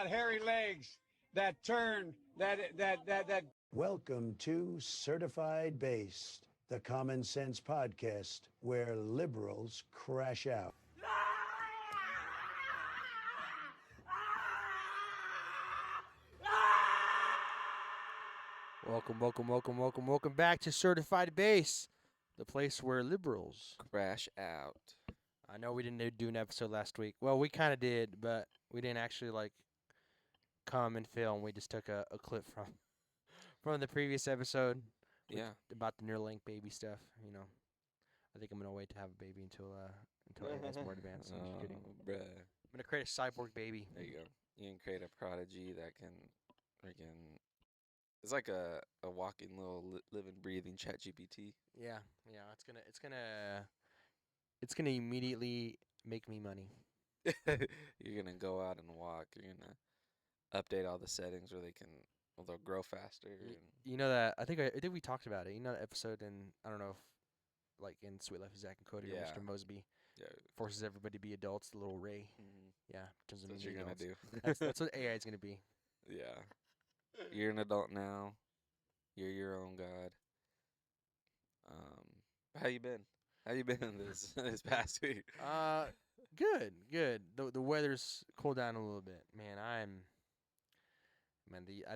got hairy legs that turn, that. Welcome to Certified Based, the common sense podcast where liberals crash out. Welcome back to Certified Base, the place where liberals crash out. I know we didn't do an episode last week. Well, we kind of did, but we didn't actually come and film. We just took a clip from the previous episode. Yeah. About the Neuralink baby stuff. You know, I think I'm gonna wait to have a baby until it's more advanced. I'm just kidding. Bruh. I'm gonna create a cyborg baby. There you go. You can create a prodigy that can freaking. It's like a walking little living, breathing chat GPT. Yeah. It's gonna immediately make me money. You're gonna go out and walk. You're gonna update all the settings where they'll grow faster. You know that I think we talked about it. You know that episode in I don't know if in Sweet Life of Zach and Cody or Mr. Mosby forces everybody to be adults. The little Ray. Mm-hmm. Yeah, turns them That's into what you're adults. gonna do. That's what AI is gonna be. Yeah. You're an adult now. You're your own god. How you been? How you been this past week? Good. The weather's cooled down a little bit. Man, I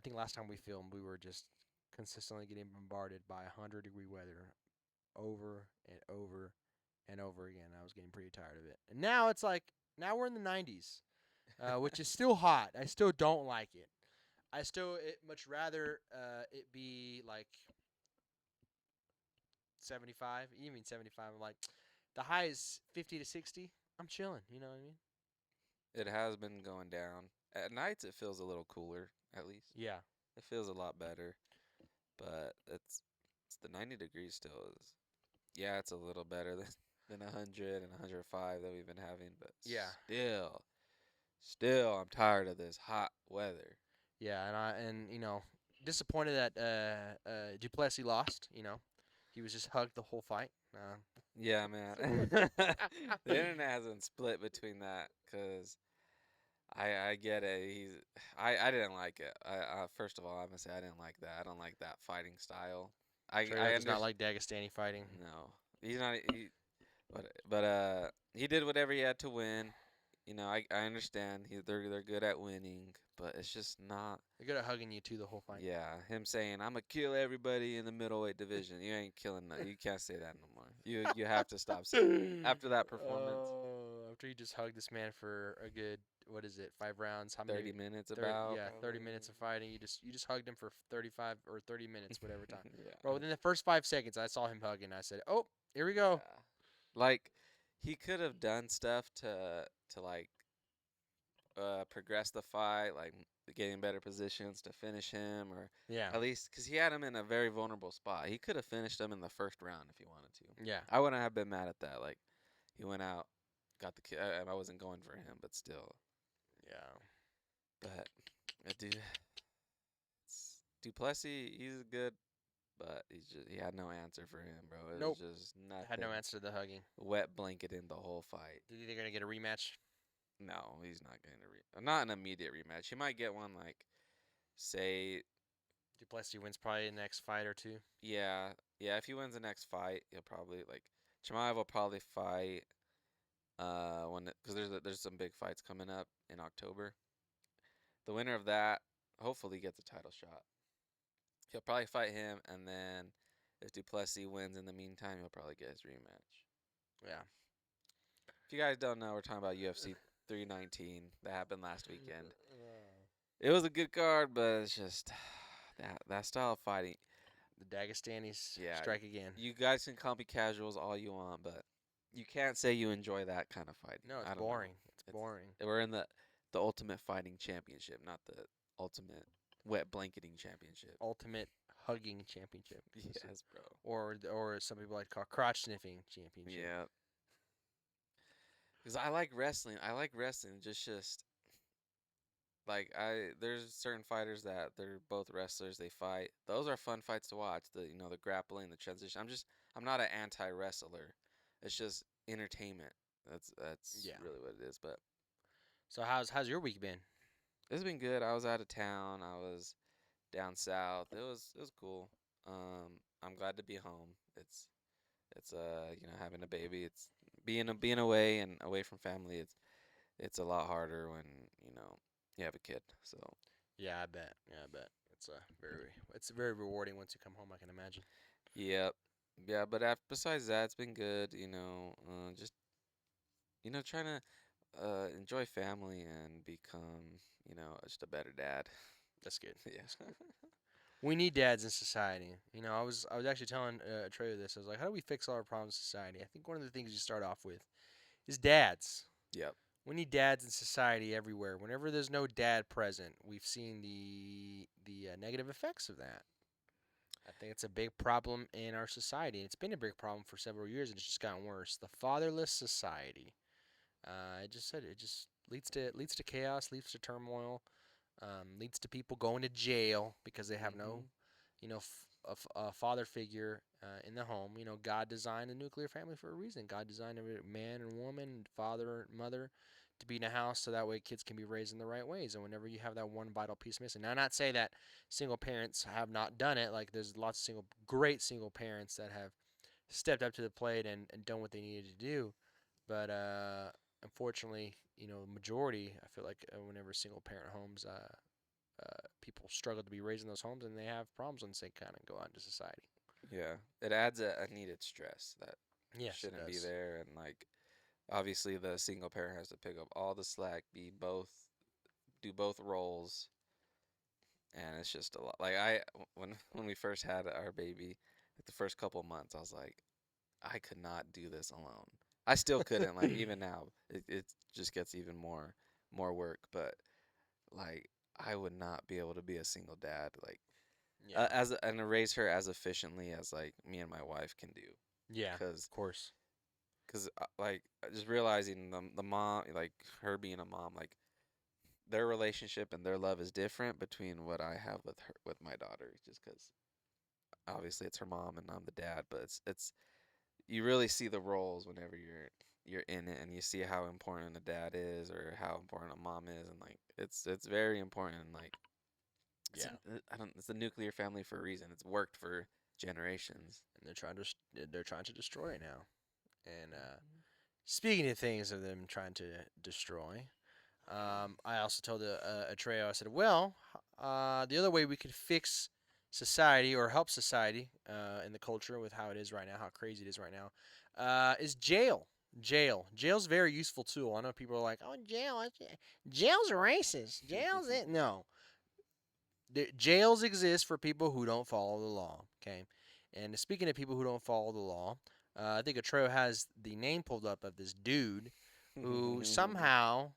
think last time we filmed we were just consistently getting bombarded by 100-degree weather over and over and over again. I was getting pretty tired of it. And now now we're in the 90s, which is still hot. I still don't like it. Much rather it be 75, even 75. I'm like, the high is 50 to 60. I'm chilling. You know what I mean? It has been going down. At nights it feels a little cooler, at least. Yeah. It feels a lot better. But it's the 90 degrees still is. Yeah, it's a little better than 100 and 105 that we've been having, but yeah. Still I'm tired of this hot weather. Yeah, and disappointed that Duplessis lost. He was just hugged the whole fight. Yeah, man. The internet hasn't split between that because I get it. I didn't like it. First of all, I'm gonna say I didn't like that. I don't like that fighting style. I does not like Dagestani fighting. No, he's not. But he did whatever he had to win. I understand. They're good at winning, but it's just not. They're good at hugging you too the whole fight. Yeah, him saying I'm gonna kill everybody in the middleweight division. You ain't killing that. You can't say that no more. You have to stop saying after that performance. After you just hugged this man for a good 5 rounds? How 30 many? minutes 30, about. Yeah, 30 minutes of fighting. You just hugged him for 35 or 30 minutes, whatever time. Yeah. Bro, within the first 5 seconds, I saw him hugging. I said, "Oh, here we go." Yeah. He could have done stuff to progress the fight, getting better positions to finish him, or at least because he had him in a very vulnerable spot. He could have finished him in the first round if he wanted to. Yeah, I wouldn't have been mad at that. He went out, got the kill. I wasn't going for him, but still. Yeah. But dude, Duplessis, he's good, but he had no answer for him, bro. It was just nothing. Had no answer to the hugging. Wet blanket in the whole fight. Do you think they're gonna get a rematch? No, he's not getting not an immediate rematch. He might get one say Duplessis wins probably the next fight or two. Yeah. If he wins the next fight, he'll probably Chimaev will probably fight because there's some big fights coming up in October. The winner of that hopefully gets a title shot. He'll probably fight him, and then if Duplessis wins in the meantime, he'll probably get his rematch. Yeah. If you guys don't know, we're talking about UFC 319 that happened last weekend. It was a good card, but it's just that style of fighting. The Dagestanis strike again. You guys can call me casuals all you want, but you can't say you enjoy that kind of fighting. No, it's boring. It's boring. We're in the Ultimate Fighting Championship, not the Ultimate Wet Blanketing Championship. Ultimate Hugging Championship. Yes, bro. Or some people like to call crotch sniffing championship. Yeah. Because I like wrestling. Just there's certain fighters that they're both wrestlers. They fight. Those are fun fights to watch. The grappling, the transition. I'm not an anti-wrestler. It's just entertainment. That's really what it is. But so how's your week been? It's been good. I was out of town. I was down south. It was cool. I'm glad to be home. It's having a baby. It's being away and away from family. It's a lot harder when you know you have a kid. So Yeah, I bet. Yeah, I bet. It's very rewarding once you come home. I can imagine. yep, yeah. But besides that, it's been good. Just trying to enjoy family and become just a better dad. That's good. Yeah. That's good. We need dads in society. I was actually telling Trey this. I was like, how do we fix all our problems in society? I think one of the things you start off with is dads. Yep. We need dads in society everywhere. Whenever there's no dad present, we've seen the negative effects of that. I think it's a big problem in our society. It's been a big problem for several years, and it's just gotten worse. The fatherless society. It just leads to chaos, leads to turmoil, leads to people going to jail because they have no, Mhm. a father figure in the home. God designed the nuclear family for a reason. God designed every man and woman, father and mother, to be in a house so that way kids can be raised in the right ways. And whenever you have that one vital piece missing, now not say that single parents have not done it. Like there's lots of great single parents that have stepped up to the plate and done what they needed to do. But unfortunately, majority, I feel like whenever single parent homes, people struggle to be raised in those homes and they have problems once they kind of go out into society. Yeah. It adds a needed stress that Yes, it shouldn't be does. there, and like obviously the single parent has to pick up all the slack, do both roles, and it's just a lot. Like when we first had our baby, like the first couple months, I was like, I could not do this alone. I still couldn't. Like even now, it just gets even more work. But like I would not be able to be a single dad. Like Yeah. and raise her as efficiently as like me and my wife can do. Yeah, Cause of course. like just realizing the mom, like her being a mom, like their relationship and their love is different between what I have with my daughter. Just because obviously it's her mom and I'm the dad, but it's you really see the roles whenever you're in it, and you see how important a dad is or how important a mom is, and like it's very important. And like Yeah. I don't it's a nuclear family for a reason. It's worked for generations. And they're trying to destroy it now. And speaking of things of them trying to destroy, I also told Atreo, I said, well, the other way we could fix society or help society in the culture with how it is right now, how crazy it is right now, is jail. Jail's a very useful tool. I know people are like, oh, jail's racist. Jail's it. No. Jails exist for people who don't follow the law. Okay. And speaking of people who don't follow the law, I think Atreo has the name pulled up of this dude who somehow,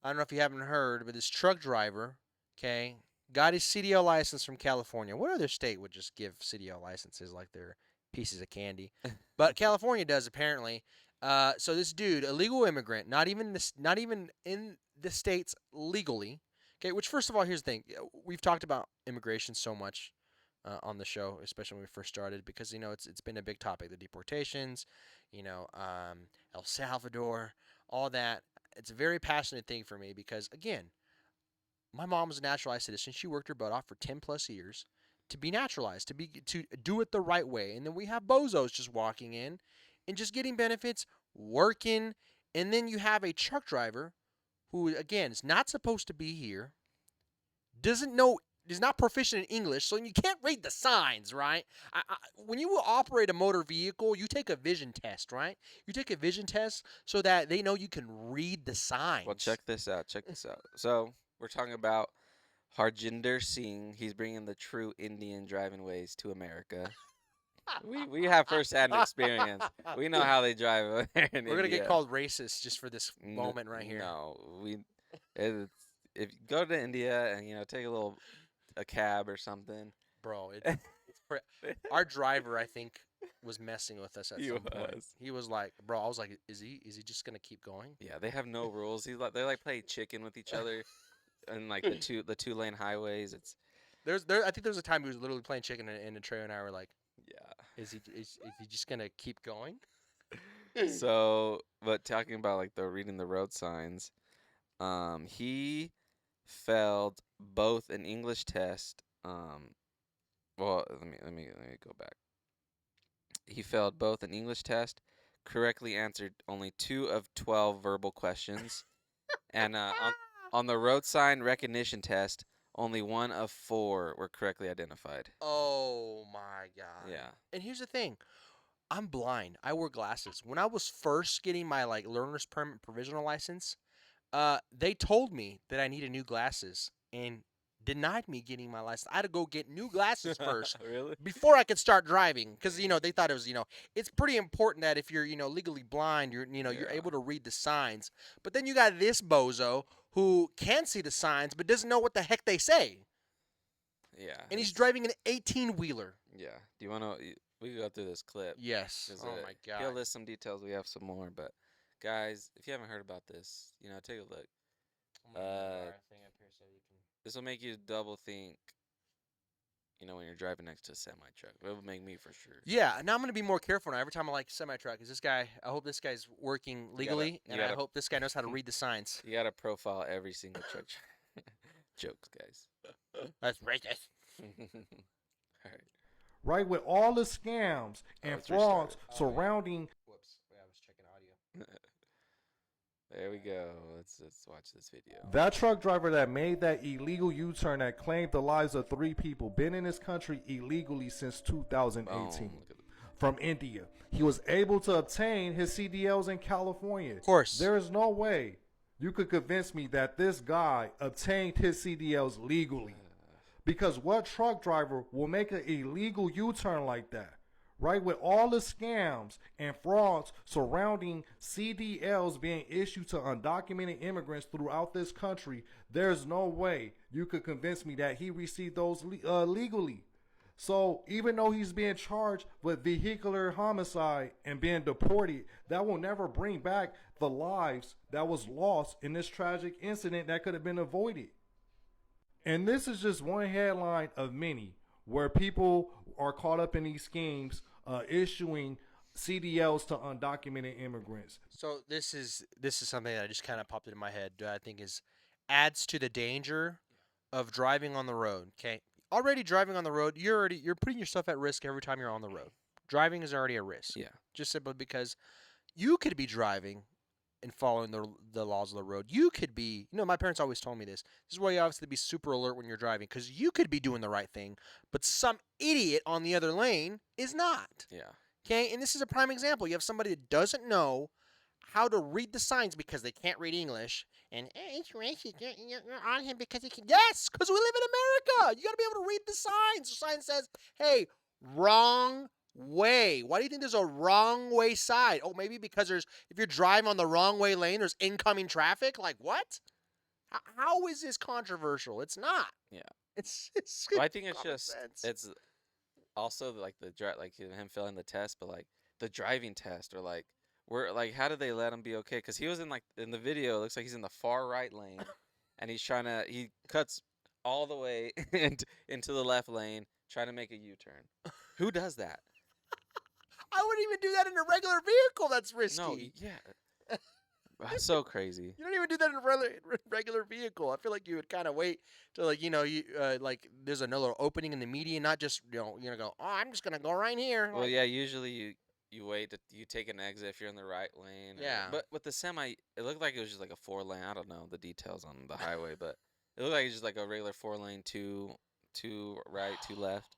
I don't know if you haven't heard, but this truck driver, okay, got his CDL license from California. What other state would just give CDL licenses like they're pieces of candy? But California does apparently. So this dude, a legal immigrant, not even in the states legally. Okay, which first of all, here's the thing: we've talked about immigration so much on the show, especially when we first started, because it's been a big topic, the deportations, El Salvador, all that. It's a very passionate thing for me because again, my mom was a naturalized citizen. She worked her butt off for 10 plus years to be naturalized, to do it the right way. And then we have bozos just walking in and just getting benefits, working, and then you have a truck driver who again is not supposed to be here, doesn't know is not proficient in English, so you can't read the signs, right? When you operate a motor vehicle, you take a vision test, right? You take a vision test so that they know you can read the signs. Well, check this out. Check this out. So we're talking about Harjinder Singh. He's bringing the true Indian driving ways to America. We have firsthand experience. We know how they drive over there in We're gonna get India. called racist just for this N- moment right here. No, it's, if you go to India and take a cab or something. Bro, our driver, I think, was messing with us at He some point. was. He was like, bro, I was like, is he just gonna keep going? Yeah, they have no rules. They like play chicken with each other, and like the two lane highways. It's I think there was a time he was literally playing chicken in a trailer, and I were like, yeah. is he just gonna keep going? So, but talking about like the reading the road signs, he failed both an English test. Well, let me go back. He failed both an English test, correctly answered only 2 of 12 verbal questions, and on the road sign recognition test, only 1 of 4 were correctly identified. Oh my god. Yeah. And here's the thing. I'm blind. I wear glasses. When I was first getting my like learner's permit provisional license, they told me that I needed new glasses and denied me getting my license. I had to go get new glasses first Really? before I could start driving because they thought it was it's pretty important that if you're legally blind you're you're Yeah. able to read the signs. But then you got this bozo who can see the signs but doesn't know what the heck they say, Yeah. and he's it's- driving an 18-wheeler. Yeah. Do you want to? We can go through this clip. Yes. 'Cause, Oh my He'll god. list some details. We have some more, but guys, if you haven't heard about this, take a look. This will make you double think. When you're driving next to a semi truck, it will make me for sure. Yeah, now I'm gonna be more careful now. Every time I like semi truck, is this guy? I hope this guy's working legally, you and I gotta- hope this guy knows how to read the signs. You gotta profile every single truck. Jokes, guys. That's racist. All right. Right, with all the scams and let's restart frauds it. surrounding Whoops, I was checking audio. There we go. Let's watch this video. that truck driver that made that illegal U-turn that claimed the lives of 3 people, been in this country illegally since 2018 Boom. Look at from India. He was able to obtain his CDLs in California. Of course. There is no way you could convince me that this guy obtained his CDLs legally. Because what truck driver will make an illegal U-turn like that? Right, with all the scams and frauds surrounding CDLs being issued to undocumented immigrants throughout this country, there's no way you could convince me that he received those legally. So even though he's being charged with vehicular homicide and being deported, that will never bring back the lives that was lost in this tragic incident that could have been avoided. And this is just one headline of many where people are caught up in these schemes issuing CDLs to undocumented immigrants. So this is something that just kind of popped into my head. I think adds to the danger of driving on the road. Okay, already driving on the road, you're putting yourself at risk every time you're on the road. Driving is already a risk. Yeah. Just simply because you could be driving and following the laws of the road. You could be, my parents always told me this. This is why you obviously be super alert when you're driving, because you could be doing the right thing, but some idiot on the other lane is not. Yeah. Okay, and this is a prime example. You have somebody that doesn't know how to read the signs because they can't read English, and it's racist. You're on him because he can. Yes, because we live in America. You got to be able to read the signs. The sign says, "Hey, wrong way." Why do you think there's a wrong way side? Oh, maybe because if you're driving on the wrong way lane, there's incoming traffic. Like what? How is this controversial? It's not. Yeah. It's Well, I think it's common just sense. it's also like like him failing the test, but like the driving test or like how did they let him be okay? Because he was in the video, it looks like he's in the far right lane, and he cuts all the way into the left lane trying to make a U-turn. Who does that? I wouldn't even do that in a regular vehicle. That's risky. No, yeah. That's so crazy. You don't even do that in a regular vehicle. I feel like you would kind of wait till there's another opening in the median, not just go, oh, I'm just gonna go right here. Well, yeah, usually you wait, you take an exit if you're in the right lane. Yeah. But with the semi, it looked like it was just like a 4-lane. I don't know the details on the highway, but it looked like it's just like a regular 4-lane, two right, 2 left.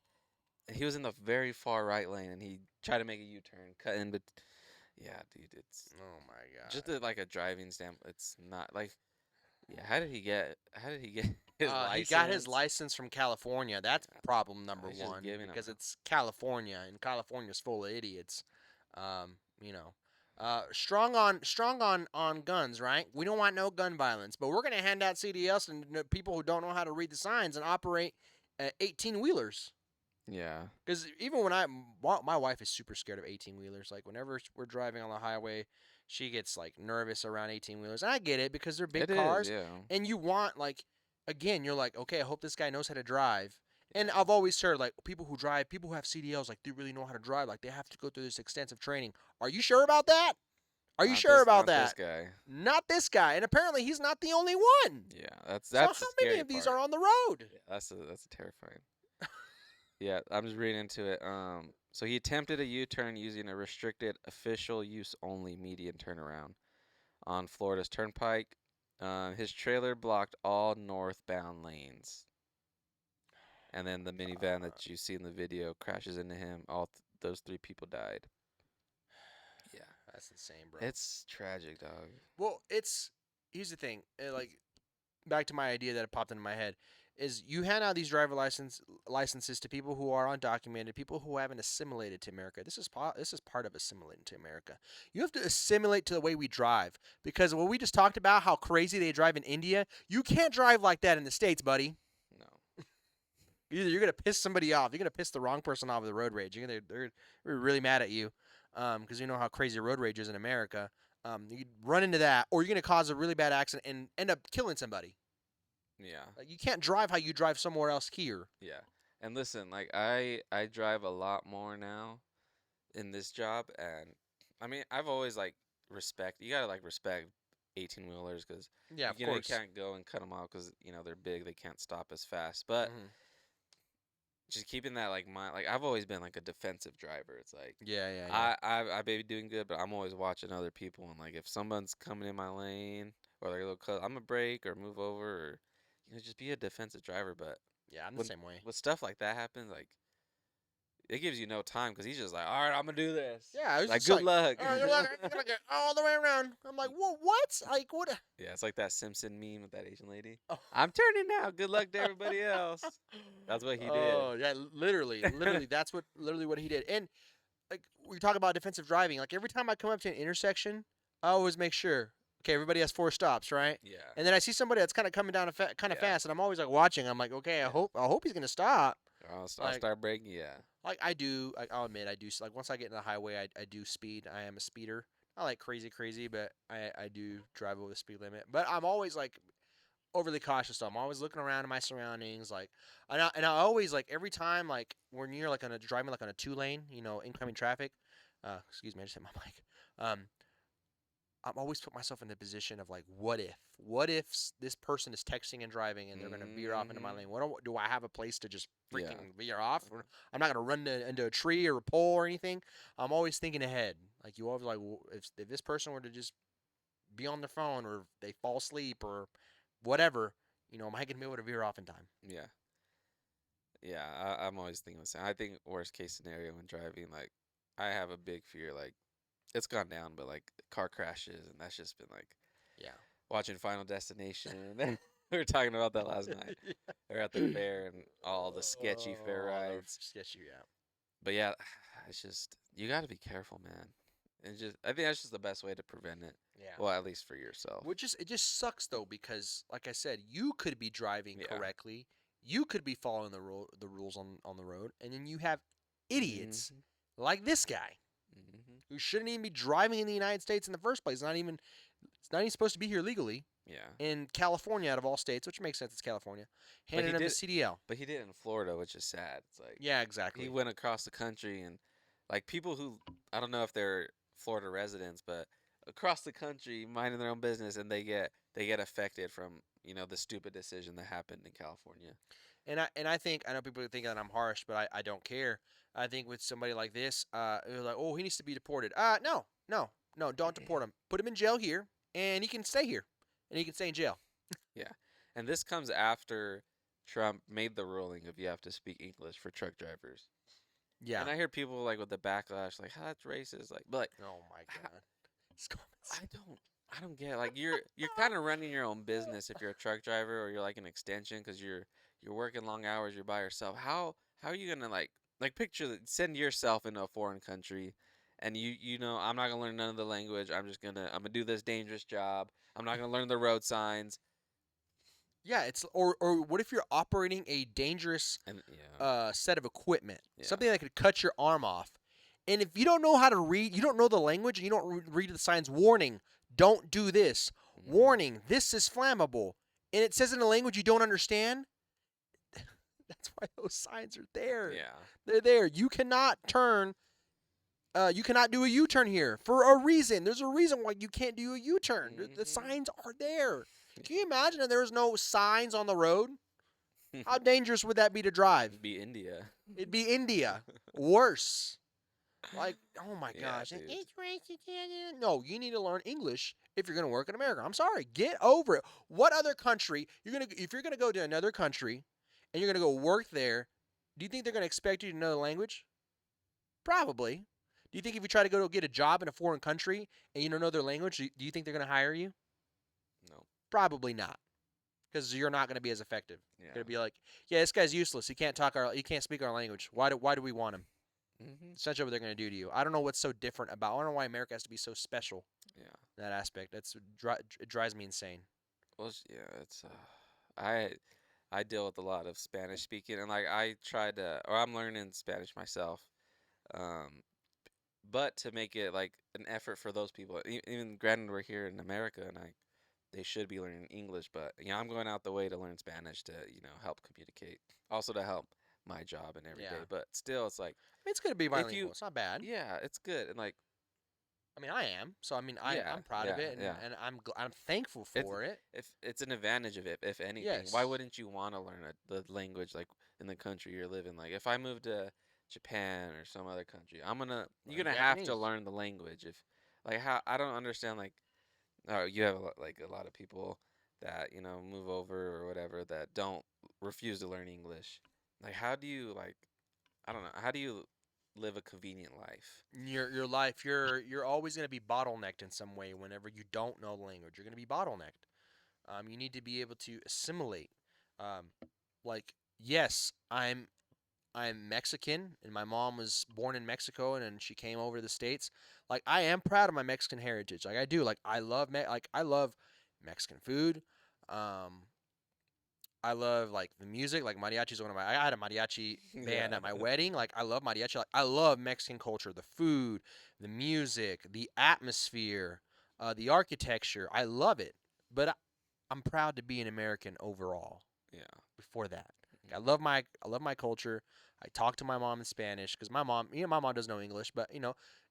And he was in the very far right lane, and he tried to make a U-turn, cut in, but yeah, dude, it's Oh my god. just like a driving stamp. It's not like, yeah. How did he get his license? He got his license from California. That's problem number He's just one giving 'em because a- it's California, and California's full of idiots. Strong on guns, right? We don't want no gun violence, but we're gonna hand out CDLs to people who don't know how to read the signs and operate 18-wheelers. Yeah. Because even when my wife is super scared of 18-wheelers. Like whenever we're driving on the highway, she gets like nervous around 18-wheelers. And I get it because they're big It cars. is, yeah. And you want again, you're like, okay, I hope this guy knows how to drive. And I've always heard like people who have CDLs, like they really know how to drive. Like they have to go through this extensive training. Are you sure about that? Are you Not sure this- about not that? This guy. Not this guy, and apparently he's not the only one. Yeah, that's So the how many scary of these part. are on the road? Yeah, that's terrifying. Yeah, I'm just reading into it. So he attempted a U-turn using a restricted official use only median turnaround on Florida's Turnpike. His trailer blocked all northbound lanes, and then the minivan that you see in the video crashes into him. Those 3 people died. Yeah, That's insane, bro. it's tragic, dog. Well, here's the thing. Like back to my idea that popped into my head is you hand out these driver licenses to people who are undocumented, people who haven't assimilated to America. This is part of assimilating to America. You have to assimilate to the way we drive because what we just talked about, how crazy they drive in India, you can't drive like that in the States, buddy. No. Either you're gonna piss somebody off, you're gonna piss the wrong person off with the road rage. They're really mad at you, because you know how crazy road rage is in America. You run into that, or you're gonna cause a really bad accident and end up killing somebody. Yeah. Like, you can't drive how you drive somewhere else here. Yeah. And listen, like I drive a lot more now in this job, and I mean, I've always like you got to like respect 18-wheelers cuz Yeah, of you course. can't go and cut them off cuz they're big, they can't stop as fast. But just keeping that like mind, like I've always been like a defensive driver. It's like Yeah. I may be doing good, but I'm always watching other people, and like if someone's coming in my lane or like a little cut, I'm gonna brake or move over or just be a defensive driver. But Yeah, I'm the when same way. when stuff like that happens, like it gives you no time because he's just like, all right, I'm gonna do this. Yeah, it was like just good luck. "Oh, you're gonna get all the way around." I'm like, what? Like, what? Yeah, it's like that Simpson meme with that Asian lady. Oh. I'm turning now. Good luck to everybody else. That's what he did. Oh, yeah, literally, that's literally what he did. And like we talk about defensive driving, like every time I come up to an intersection, I always make sure, okay, everybody has 4 stops, right? Yeah. And then I see somebody that's kind of coming down kind of Yeah. fast, and I'm always like watching. I'm like, okay, I hope he's gonna stop. I'll like- start braking. Yeah. Like I do, like I'll admit I do. Like once I get in the highway, I do speed. I am a speeder. Not like crazy, but I do drive over the speed limit. But I'm always like overly cautious though. I'm always looking around at my surroundings, like, and I always like every time like we're near like driving like on a 2-lane, incoming traffic. Excuse me, I just hit my mic. I'm always put myself in the position of like, what if this person is texting and driving and they're gonna veer off into my lane? What do I have a place to just freaking veer off? Or I'm not gonna run into a tree or a pole or anything. I'm always thinking ahead. Like you always like, if this person were to just be on their phone or they fall asleep or whatever, am I gonna be able to veer off in time? Yeah. Yeah, I'm always thinking the same. I think worst case scenario when driving, like, I have a big fear, like, it's gone down, but like car crashes, and that's just been like, Yeah. watching Final Destination. And we were talking about that last night. We were at the fair and all the sketchy fair rides. Sketchy, yeah. But yeah, it's just you got to be careful, man. And I think that's just the best way to prevent it. Yeah. Well, at least for yourself. It just sucks though because, like I said, you could be driving Yeah. correctly, you could be following the rules on the road, and then you have idiots like this guy who shouldn't even be driving in the United States in the first place. It's not even supposed to be here legally Yeah. in California out of all states, which makes sense. It's California. Handing him the CDL. But he did it in Florida, which is sad. It's like Yeah, exactly. he went across the country, and like people who I don't know if they're Florida residents, but across the country minding their own business, and they get affected from the stupid decision that happened in California. And I think I know people think that I'm harsh, but I don't care. I think with somebody like this, they're like, oh, he needs to be deported. No, don't deport him. Put him in jail here, and he can stay here, and he can stay in jail. Yeah, and this comes after Trump made the ruling of you have to speak English for truck drivers. Yeah. And I hear people like with the backlash, like, "How that's racist?" Like, but like, Oh my God. These comments. I don't get it. Like you're kind of running your own business if you're a truck driver or you're like an extension because you're working long hours, you're by yourself. How are you gonna like send yourself into a foreign country, and I'm not gonna learn none of the language. I'm gonna do this dangerous job. I'm not gonna learn the road signs. Yeah, it's or what if you're operating a dangerous And yeah, set of equipment, Yeah. something that could cut your arm off, and if you don't know how to read, you don't know the language, and you don't read the signs. Warning: don't do this. Warning: this is flammable, and it says in a language you don't understand. That's why those signs are there. yeah, They're there. You cannot turn you cannot do a U-turn here for a reason. There's a reason why you can't do a U-turn. The Mhm. signs are there. Can you imagine if there was no signs on the road? How dangerous would that be to drive? It'd be India. It'd be India. Worse. Like, oh my Yeah, gosh. dude. It's racist. No, you need to learn English if you're going to work in America. I'm sorry. Get over it. What other country if you're going to go to another country and you're going to go work there, do you think they're going to expect you to know the language? Probably. Do you think if you try to go to get a job in a foreign country and you don't know their language, do you think they're going to hire you? No. Probably not. Because you're not going to be as effective. Yeah. You're going to be like, yeah, this guy's useless. He can't speak our language. Why do we want him? Mhm. Essentially what they're going to do to you. I don't know what's so different about. I don't know why America has to be so special Yeah. in that aspect. It drives me insane. Well, yeah, it's I deal with a lot of Spanish speaking, and like I'm learning Spanish myself. Um, but to make it like an effort for those people, even granted we're here in America, and they should be learning English, but I'm going out the way to learn Spanish to help communicate, also to help my job and every day. Yeah. But still, it's like I mean, it's going to be If bilingual. you- It's not bad. yeah, it's good, and like I mean, I am. So I mean, Yeah, I'm proud of yeah, it, and, yeah. and I'm thankful for it. if it's an advantage of it, if anything, why Yes. wouldn't you want to learn the language like in the country you're living? Like if I move to Japan or some other country, you're Learn gonna have to Japanese. learn the language. If like how I don't understand like you have a lot of people that move over or whatever that don't refuse to learn English. Like how do you like I don't know how do you live a convenient life? Your life, you're always going to be bottlenecked in some way. Whenever you don't know the language, you're going to be bottlenecked. You need to be able to assimilate. Um, like, yes, I'm Mexican, and my mom was born in Mexico, and then she came over to the States. Like, I am proud of my Mexican heritage. Like, I do. Like, I love Mexican food. Um, I love like the music. Like mariachi is one of my. I had a mariachi band Yeah. at my wedding. Like I love mariachi. Like I love Mexican culture, the food, the music, the atmosphere, the architecture. I love it. But I'm proud to be an American overall. Yeah. Before that, I love my culture. I talk to my mom in Spanish because my mom doesn't know English, but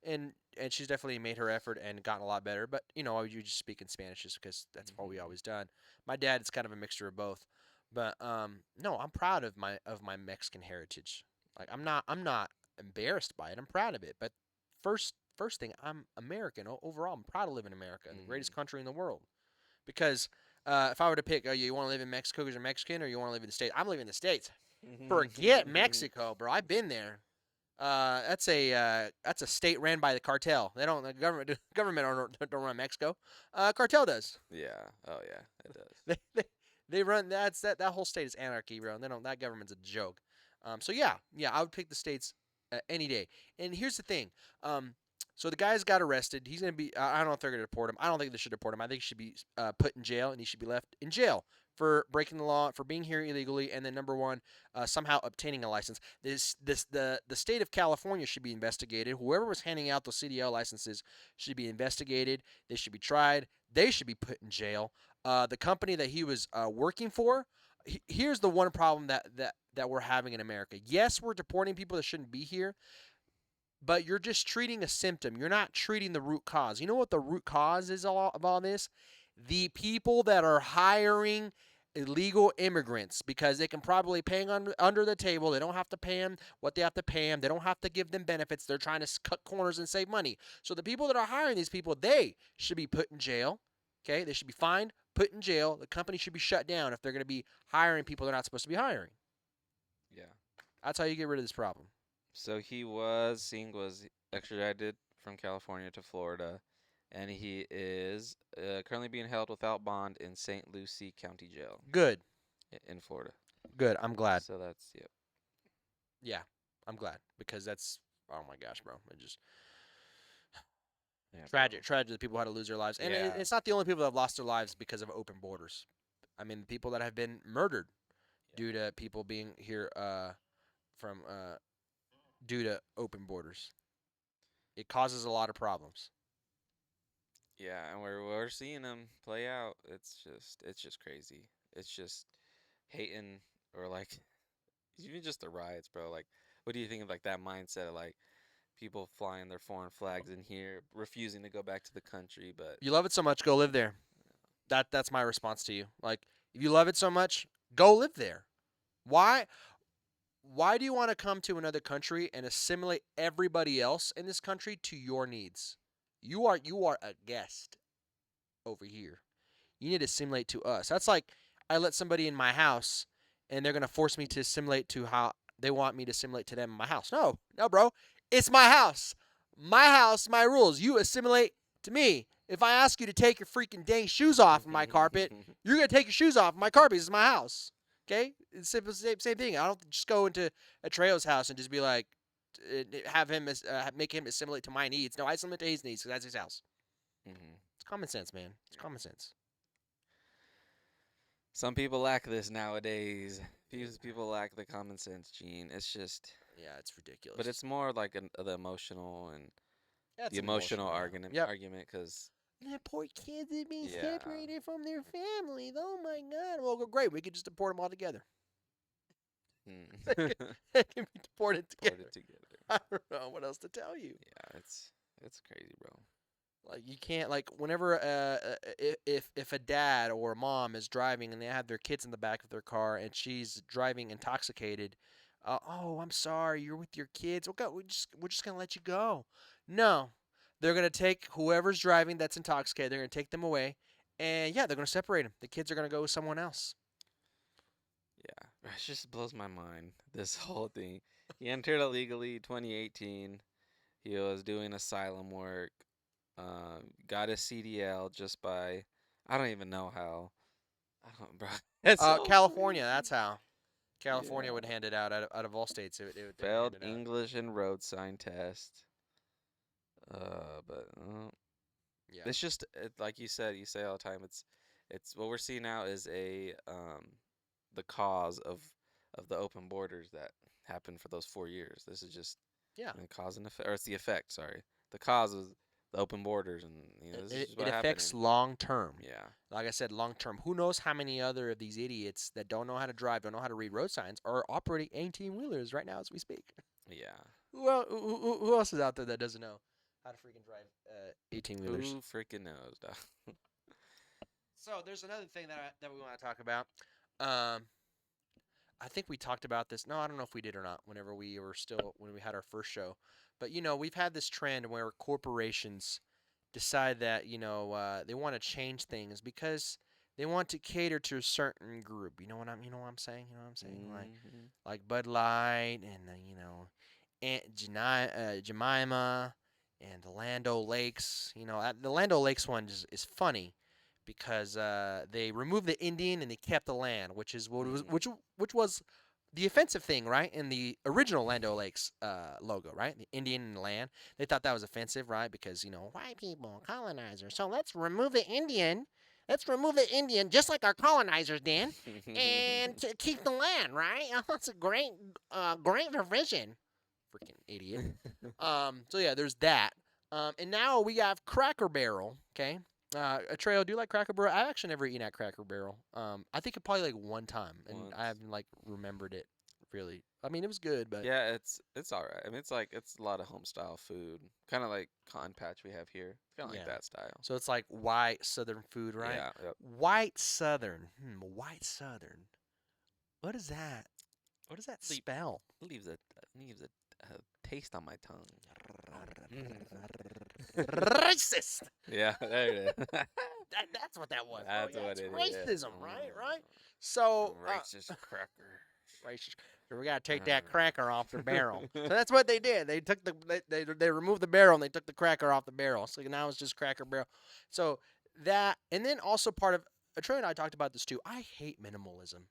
and she's definitely made her effort and gotten a lot better. But I would just speak in Spanish just because that's what we Mhm. always done. My dad is kind of a mixture of both. But no, I'm proud of my Mexican heritage. Like I'm not embarrassed by it. I'm proud of it. But first thing, I'm American overall. I'm proud to live in America, the greatest country in the world. Because if I were to pick, you want to live in Mexico because you're Mexican, or you want to live in the States? I'm living in the States. Forget Mexico, bro. I've been there. That's a state ran by the cartel. They don't the government don't run Mexico. Cartel does. Yeah. Oh yeah, it does. They run that whole state is anarchy, bro. They don't that government's a joke. So yeah, I would pick the states any day. And here's the thing. So the guy's got arrested. He's gonna be. I don't know if they're gonna deport him. I don't think they should deport him. I think he should be put in jail, and he should be left in jail for breaking the law, for being here illegally, and then number one, somehow obtaining a license. The state of California should be investigated. Whoever was handing out those CDL licenses should be investigated. They should be tried. They should be put in jail. The company that he was working for. Here's the one problem that we're having in America. Yes, we're deporting people that shouldn't be here, but you're just treating a symptom. You're not treating the root cause. You know what the root cause is of all this? The people that are hiring illegal immigrants because they can probably pay them under the table. They don't have to pay them what they have to pay them. They don't have to give them benefits. They're trying to cut corners and save money. So the people that are hiring these people, they should be put in jail. Okay, they should be fined, put in jail. The company should be shut down if they're going to be hiring people they're not supposed to be hiring. Yeah. That's how you get rid of this problem. So he was extradited from California to Florida, and he is currently being held without bond in St. Lucie County Jail Good. in Florida. Good. I'm glad. So that's yep. Yeah, I'm glad because that's oh my gosh, bro. It just Yeah, tragic the people who had to lose their lives, and Yeah. it's not the only people that have lost their lives because of open borders. I mean, people that have been murdered due to people being here from due to open borders. It causes a lot of problems. Yeah, and we're seeing them play out. It's just crazy. It's just hating or like even just the riots, bro. Like, what do you think of like that mindset of like people flying their foreign flags in here, refusing to go back to the country. But You love it so much, go live there. That's my response to you. Like, if you love it so much, go live there. Why? Why do you want to come to another country and assimilate everybody else in this country to your needs? You are a guest over here. You need to assimilate to us. That's like I let somebody in my house and they're gonna force me to assimilate to how they want me to assimilate to them in my house. No, no, bro. It's my house. My house, my rules. You assimilate to me. If I ask you to take your freaking dang shoes off of my carpet, you're gonna take your shoes off of my carpet. This is my house. Okay? It's simple, same thing. I don't just go into a Trejo's house and just be like, have him make him assimilate to my needs. No, I assimilate to his needs because that's his house. It's common sense, man. It's common sense. Some people lack this nowadays. People lack the common sense gene. It's just, Yeah, it's ridiculous. but it's more like the emotional and Yeah, it's the an emotional yeah. argument. Yep. Argument, because The poor kids are being Yeah. separated from their families. Oh my God! Well, great. We could just deport them all together. They can be deported together. put it together. I don't know what else to tell you. Yeah, it's crazy, bro. Like you can't like whenever if a dad or a mom is driving and they have their kids in the back of their car and she's driving intoxicated, oh, I'm sorry, you're with your kids. Okay, we're just gonna let you go. No, they're gonna take whoever's driving that's intoxicated. They're gonna take them away, and yeah, they're gonna separate them. The kids are gonna go with someone else. Yeah, it just blows my mind. This whole thing. He entered illegally 2018. He was doing asylum work. Got his CDL just by I don't even know how. I don't, bro. That's so California, crazy. that's how. California would Yeah. hand it out out of all states. It would they would Failed hand it out. English and road sign test. But Yeah. it's just like you said. You say all the time. It's what we're seeing now is the cause of the open borders that happened for those 4 years. This is just Yeah. the cause and effect, or it's the effect. Sorry, the cause is the open borders, and this is It what affects happening. long term. Yeah, Like I said, long term. Who knows how many other of these idiots that don't know how to drive, don't know how to read road signs, are operating 18 wheelers right now as we speak? yeah. Who else is out there that doesn't know how to freaking drive 18 wheelers? Who freaking knows, dog? So there's another thing that we want to talk about. I think we talked about this. No, I don't know if we did or not. When we had our first show, but we've had this trend where corporations decide that they want to change things because they want to cater to a certain group. You know what I'm saying? You know what I'm saying? Mhm. Like Bud Light and Aunt Jemima and the Land O'Lakes. The Land O'Lakes one is funny because they removed the Indian and they kept the land, which is what was which was the offensive thing, right? In the original Land O'Lakes logo, right? The Indian and the land. They thought that was offensive, right? Because white people, colonizers. So let's remove the Indian. Let's remove the Indian, just like our colonizers did, and to keep the land, right? That's a great revision. Freaking idiot. So yeah, there's that. And now we have Cracker Barrel. Okay. Atreyo, do you like Cracker Barrel? I've actually never eaten at Cracker Barrel. I think it probably like one time, and Once. I haven't like remembered it really. I mean, it was good, but Yeah, it's all right. I mean, it's a lot of home style food, kind of like Cotton Patch we have here. It's kind of Yeah. like that style. so it's like white Southern food, right? Yeah, yep. White Southern. White Southern. What is that? What does that Le- spell? leaves a taste on my tongue. Racist. Yeah, there it is. That's what that was. That's bro. what That's it is. racism, right? Right. So Racist cracker. racist. So we gotta take that cracker off the barrel. So that's what they did. They took they removed the barrel and they took the cracker off the barrel. So now it's just Cracker Barrel. So that, and then also part of Troy and I talked about this too. I hate minimalism.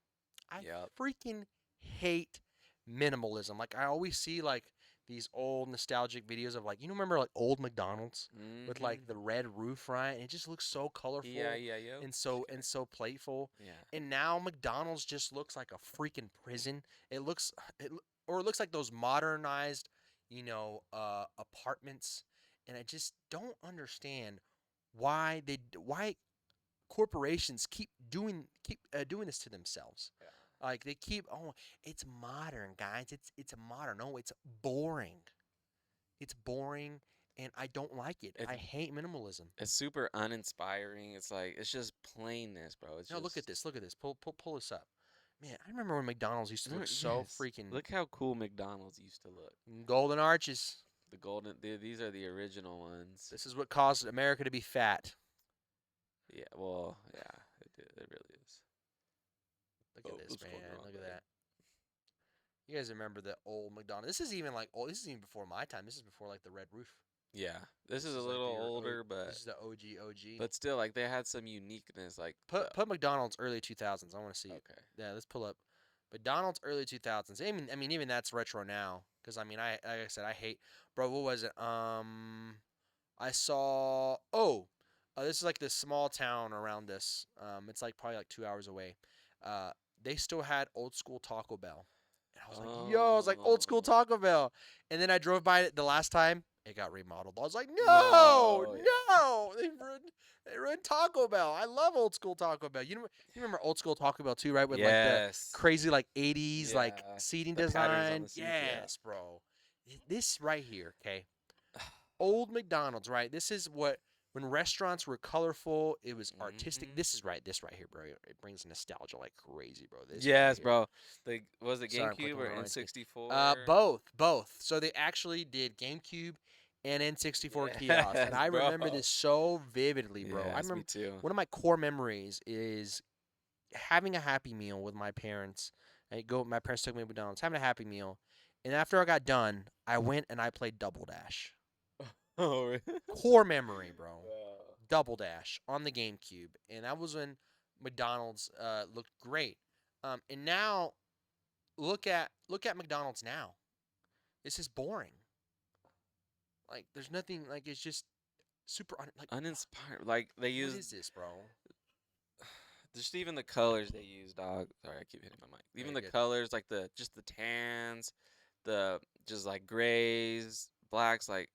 I Yep. freaking hate minimalism. Like I always see like these old nostalgic videos of like remember like old McDonald's with like the red roof, right? And it just looks so colorful Yeah. and so playful. Yeah. And now McDonald's just looks like a freaking prison. It looks like those modernized, apartments. And I just don't understand why corporations keep doing this to themselves. Yeah. Like they keep, it's modern, guys. It's modern. No, it's boring. It's boring, and I don't like it. I hate minimalism. It's super uninspiring. It's like it's just plainness, bro. It's No, just look at this. Look at this. Pull this up. Man, I remember when McDonald's used to look so Yes. freaking Look how cool McDonald's used to look. golden arches. The golden. These are the original ones. This is what caused America to be fat. Yeah. Well. Yeah. It really is. Look at this, what's going man. on Look at there? that. You guys remember the old McDonald's? This is even like old. This is even before my time. This is before like the red roof. Yeah. This is a like little the older, but this is the OG. but still, like they had some uniqueness. Like Put McDonald's early 2000s. I want to see it. Okay. Yeah, let's pull up McDonald's early 2000s. I mean even that's retro now. Cause I mean like I said I hate, bro. What was it? I saw. This is like this small town around this. It's like probably like 2 hours away. They still had old school Taco Bell. And I was like, yo, I was like old school Taco Bell. And then I drove by it the last time. It got remodeled. I was like, no, they ruined Taco Bell. I love old school Taco Bell. You remember old school Taco Bell too, right? With like the crazy like 80s like Yeah, seating the patterns on design. the seats, yeah. Yes, bro. This right here, okay. Old McDonald's, right? This is what when restaurants were colorful, it was artistic. Mhm. This right here, bro. It brings nostalgia like crazy, bro. This right Yes, here. bro. Was it Sorry, I'm clicking GameCube on or the wrong thing. N64? Both. So they actually did GameCube and N64 kiosks, and Yes, I remember bro. this so vividly, bro. I Yes, remember me too. one of my core memories is having a Happy Meal with my parents. My parents took me to McDonald's, having a Happy Meal, and after I got done, I went and I played Double Dash. Oh, really? Core memory, bro. Double Dash on the GameCube, and that was when McDonald's looked great. And now look at McDonald's now. This is boring. Like there's nothing. Like it's just super Uninspired. Like they What use is this, bro? just even the colors they use, dog. Sorry, I keep hitting my mic. Even you're the good. colors, like the tans, the just like grays, blacks. Like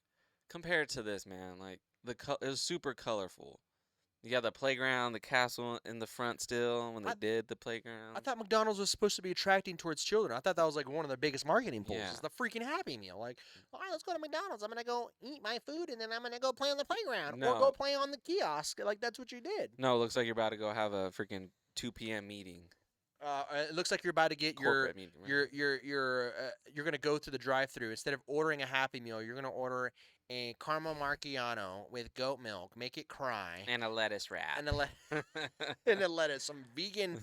compared to this, man, like it was super colorful. You got the playground, the castle in the front still when they did the playground. I thought McDonald's was supposed to be attracting towards children. I thought that was like one of their biggest marketing pulls. Yeah. Is the freaking Happy Meal. Like, all right, let's go to McDonald's. I'm gonna go eat my food, and then I'm gonna go play on the playground or No. go play on the kiosk. Like that's what you did. No, it looks like you're about to go have a freaking 2 p.m. meeting. It looks like you're about to get Corporate meeting, right? you're gonna go to the drive-through instead of ordering a Happy Meal. You're gonna order a caramel macchiato with goat milk. Make it cry. And a lettuce wrap. And a lettuce, some vegan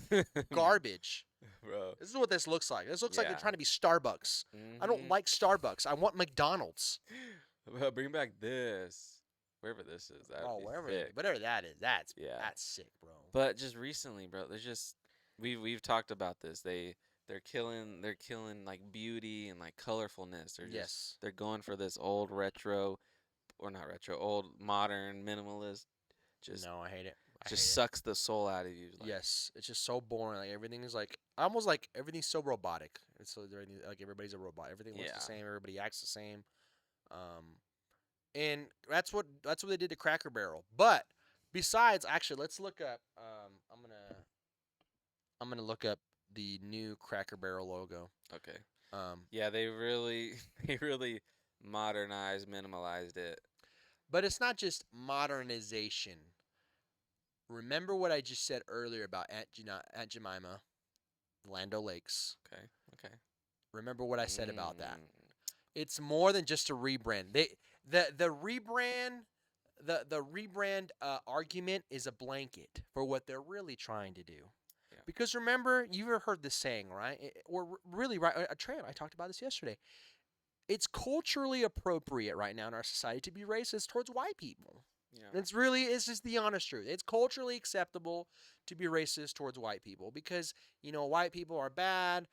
garbage. Bro. This is what this looks like. This looks like they're Yeah. trying to be Starbucks. I don't like Starbucks. I want McDonald's. Well, bring back this. Wherever this is. That'd be Whatever that is. That's Yeah. That's sick, bro. But just recently, bro, there's just we've talked about this. They're killing like beauty and like colorfulness. They're going for this old retro or not retro, old modern minimalist. Just No, I hate it. sucks the soul out of you. Like, Yes, it's just so boring. Like everything is like almost like everything's so robotic. It's so like everybody's a robot. Everything looks Yeah. the same. Everybody acts the same. And that's what they did to Cracker Barrel. But besides, actually, let's look up. I'm gonna look up the new Cracker Barrel logo. Okay. Um, Yeah, they really modernized, minimalized it. but it's not just modernization. Remember what I just said earlier about Aunt Jemima, Land O'Lakes. Okay. Okay. Remember what I said about that. Mm. It's more than just a rebrand. The rebrand argument is a blanket for what they're really trying to do. Yeah. Because remember, you've ever heard this saying, right? Or really, right? Trey, I talked about this yesterday. It's culturally appropriate right now in our society to be racist towards white people. Yeah. It's just the honest truth. It's culturally acceptable to be racist towards white people because, white people are bad,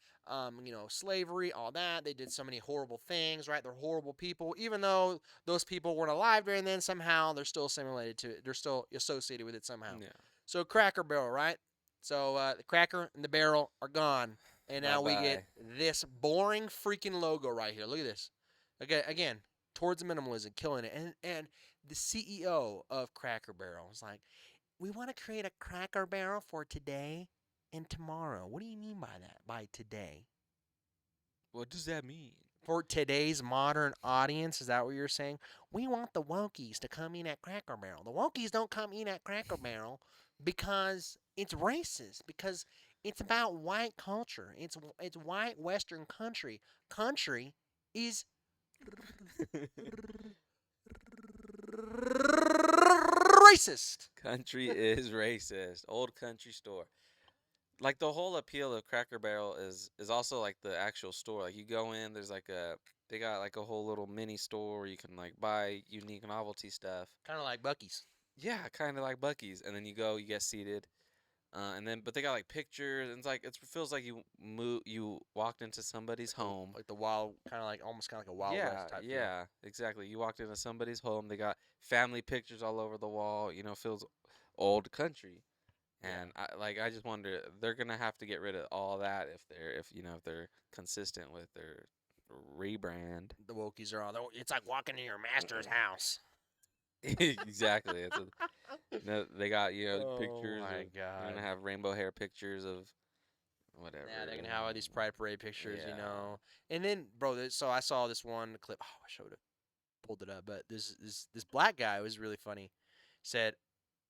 slavery, all that. They did so many horrible things, right? They're horrible people. Even though those people weren't alive during then, somehow they're still assimilated to it. They're still associated with it somehow. Yeah. So Cracker Barrel, right? So the cracker and the barrel are gone. And now we get this boring freaking logo right here. Look at this. Again, towards minimalism, killing it. And the CEO of Cracker Barrel is like, we want to create a Cracker Barrel for today and tomorrow. What do you mean by that? By today? What does that mean? For today's modern audience, is that what you're saying? We want the Wokies to come in at Cracker Barrel. The Wokies don't come in at Cracker Barrel because it's racist, because it's about white culture. It's white Western country. Country is racist. Country is racist. Old country store. Like the whole appeal of Cracker Barrel is also like the actual store. Like you go in, there's like they got like a whole little mini store where you can like buy unique novelty stuff. Kind of like Buc-ee's. Yeah, kind of like Buc-ee's. And then you go, you get seated, but they got like pictures. And it's like it feels like you walked into somebody's home. Like the wild, almost kind of like a Wild West type. Yeah, exactly. You walked into somebody's home. They got family pictures all over the wall. You know, feels old country. And I just wonder, they're gonna have to get rid of all that if they're consistent with their rebrand. The Wokies are all. It's like walking in your master's house. Exactly. They got pictures. Oh my They're God. gonna have rainbow hair pictures of whatever. Yeah, they're gonna have all these Pride Parade pictures, Yeah. And then, bro, so I saw this one clip. Oh, I should have pulled it up, but this black guy was really funny. Said,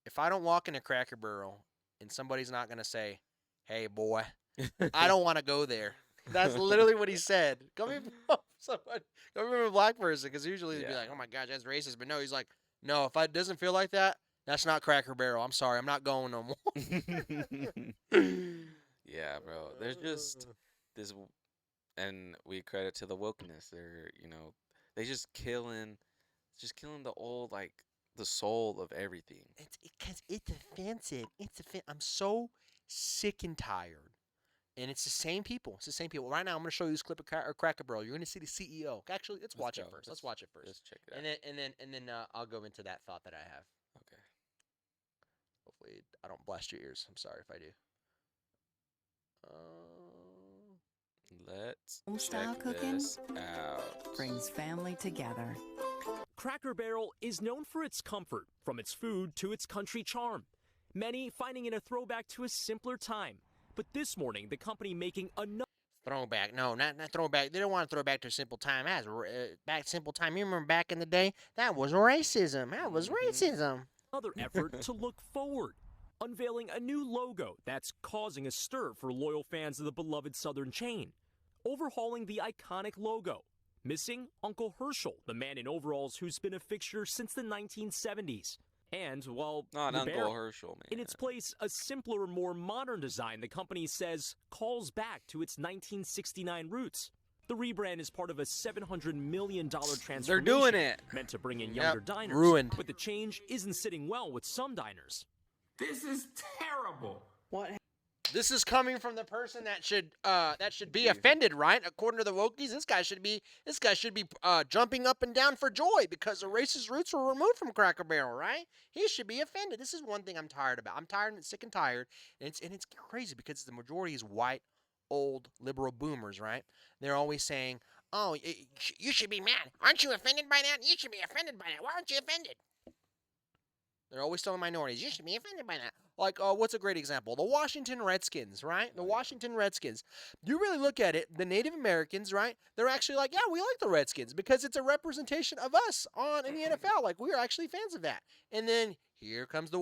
if I don't walk in a Cracker Barrel and somebody's not gonna say, "Hey, boy," I don't want to go there. That's literally what he said. Coming from a black person, because usually they'd be like, "Oh my gosh, that's racist," but no, he's like, "No, if it doesn't feel like that, that's not Cracker Barrel. I'm sorry, I'm not going no more." Yeah, bro. There's just this, and we credit to the wokeness. They just killing the old, like the soul of everything. Because it's offensive. I'm so sick and tired. And it's the same people. Right now, I'm going to show you this clip of Cracker Barrel. You're going to see the CEO. Actually, let's watch it first. Let's watch it first. Let's check it out. And then I'll go into that thought that I have. Okay. Hopefully, I don't blast your ears. I'm sorry if I do. Let's Home-style check cooking this out. brings family together. Cracker Barrel is known for its comfort, from its food to its country charm. Many finding it a throwback to a simpler time. But this morning, the company making another Throwback. No, not throwback. They don't want to throw back to a simple time. That's back simple time. You remember back in the day? That was racism. other effort to look forward, unveiling a new logo that's causing a stir for loyal fans of the beloved Southern chain. Overhauling the iconic logo. Missing Uncle Herschel, the man in overalls who's been a fixture since the 1970s. And, well, Not the Uncle barrel- Herschel, man. In its place, a simpler, more modern design the company says calls back to its 1969 roots. The rebrand is part of a $700 million transformation. They're doing it. Meant to bring in younger Yep, diners. ruined. But the change isn't sitting well with some diners. This is terrible. This is coming from the person that should be offended, right? According to the Wokies, this guy should be jumping up and down for joy because the racist roots were removed from Cracker Barrel, right? He should be offended. This is one thing I'm tired about. I'm tired and sick and tired, and it's crazy because the majority is white, old liberal boomers, right? They're always saying, "Oh, you should be mad. Aren't you offended by that? You should be offended by that. Why aren't you offended?" They're always telling minorities, "You should be offended by that." Like, what's a great example? The Washington Redskins, right? The Washington Redskins. You really look at it, the Native Americans, right? They're actually like, yeah, we like the Redskins because it's a representation of us in the NFL. Like, we are actually fans of that. And then here comes the